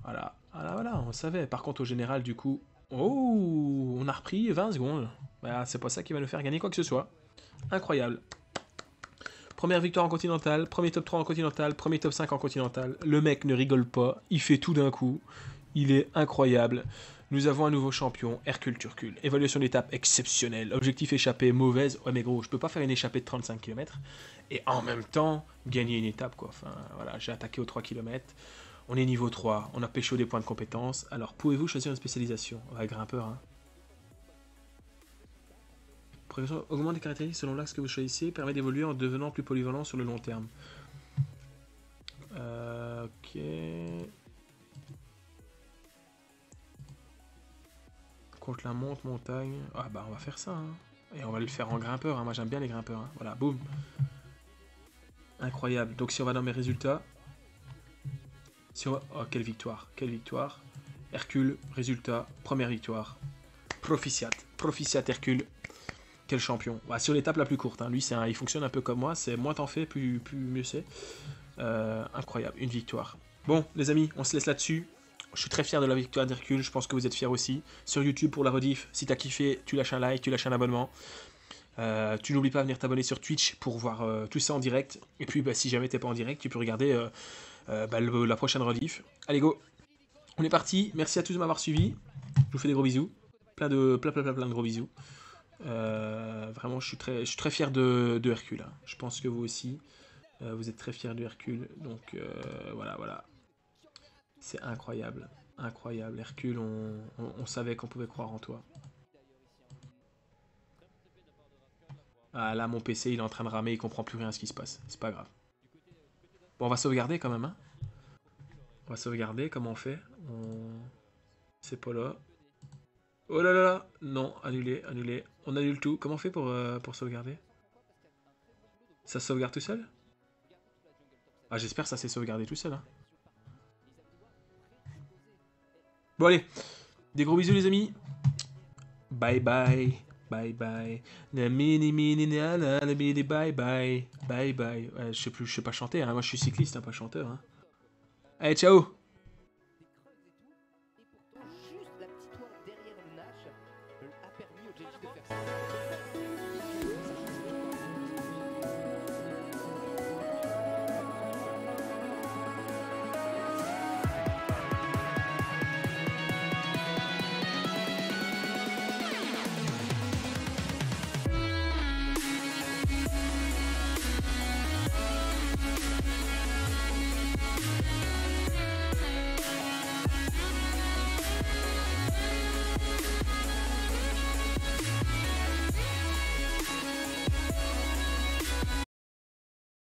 Voilà, voilà, voilà, on savait. Par contre, au général, du coup... Oh, on a repris 20 secondes. Bah, c'est pas ça qui va nous faire gagner quoi que ce soit. Incroyable. Première victoire en continental, premier top 3 en continental, premier top 5 en continental. Le mec ne rigole pas, il fait tout d'un coup. Il est incroyable. Nous avons un nouveau champion, Hercule Turcule. Évaluation d'étape exceptionnelle. Objectif échappé mauvaise. Ouais mais gros, je peux pas faire une échappée de 35 km et en même temps gagner une étape quoi. Enfin voilà, j'ai attaqué aux 3 km. On est niveau 3, on a pécho des points de compétence. Alors pouvez-vous choisir une spécialisation? Ouais, grimpeur hein. Progression augmente les caractéristiques selon l'axe que vous choisissez, permet d'évoluer en devenant plus polyvalent sur le long terme. Ok. Contre la montagne. Ah bah on va faire ça. Hein. Et on va le faire en grimpeur. Hein. Moi j'aime bien les grimpeurs. Hein. Voilà, boum. Incroyable. Donc si on va dans mes résultats. Si on va... Oh quelle victoire. Quelle victoire. Hercule, résultat, première victoire. Proficiat. Proficiat Hercule. Quel champion. Bah, sur l'étape la plus courte. Hein. Lui il fonctionne un peu comme moi. C'est moins t'en fais, plus mieux c'est. Incroyable. Une victoire. Bon les amis, on se laisse là-dessus. Je suis très fier de la victoire d'Hercule, je pense que vous êtes fiers aussi. Sur YouTube pour la rediff, si t'as kiffé, tu lâches un like, tu lâches un abonnement. Tu n'oublies pas de venir t'abonner sur Twitch pour voir tout ça en direct. Et puis bah, si jamais t'es pas en direct, tu peux regarder la prochaine rediff. Allez go, on est parti, merci à tous de m'avoir suivi. Je vous fais des gros bisous. Plein de gros bisous. Vraiment je suis très fier de Hercule. Hein. Je pense que vous aussi. Vous êtes très fiers de Hercule. Donc voilà. C'est incroyable. Incroyable. Hercule, on savait qu'on pouvait croire en toi. Ah là, mon PC, il est en train de ramer, il comprend plus rien à ce qui se passe. C'est pas grave. Bon, on va sauvegarder quand même, hein. On va sauvegarder, comment on fait? C'est pas là. Oh là là là. Non, annulé. On annule tout. Comment on fait pour sauvegarder? Ça se sauvegarde tout seul? Ah, j'espère que ça s'est sauvegardé tout seul, hein. Bon, allez. Des gros bisous, les amis. Bye bye. Bye bye. La mini na la mini bye bye. Bye bye. Ouais, je sais pas chanter, hein. Moi je suis cycliste, hein, pas chanteur. Hein. Allez, ciao. Juste la petite toile derrière le Nash a permis au Jedi de faire ça.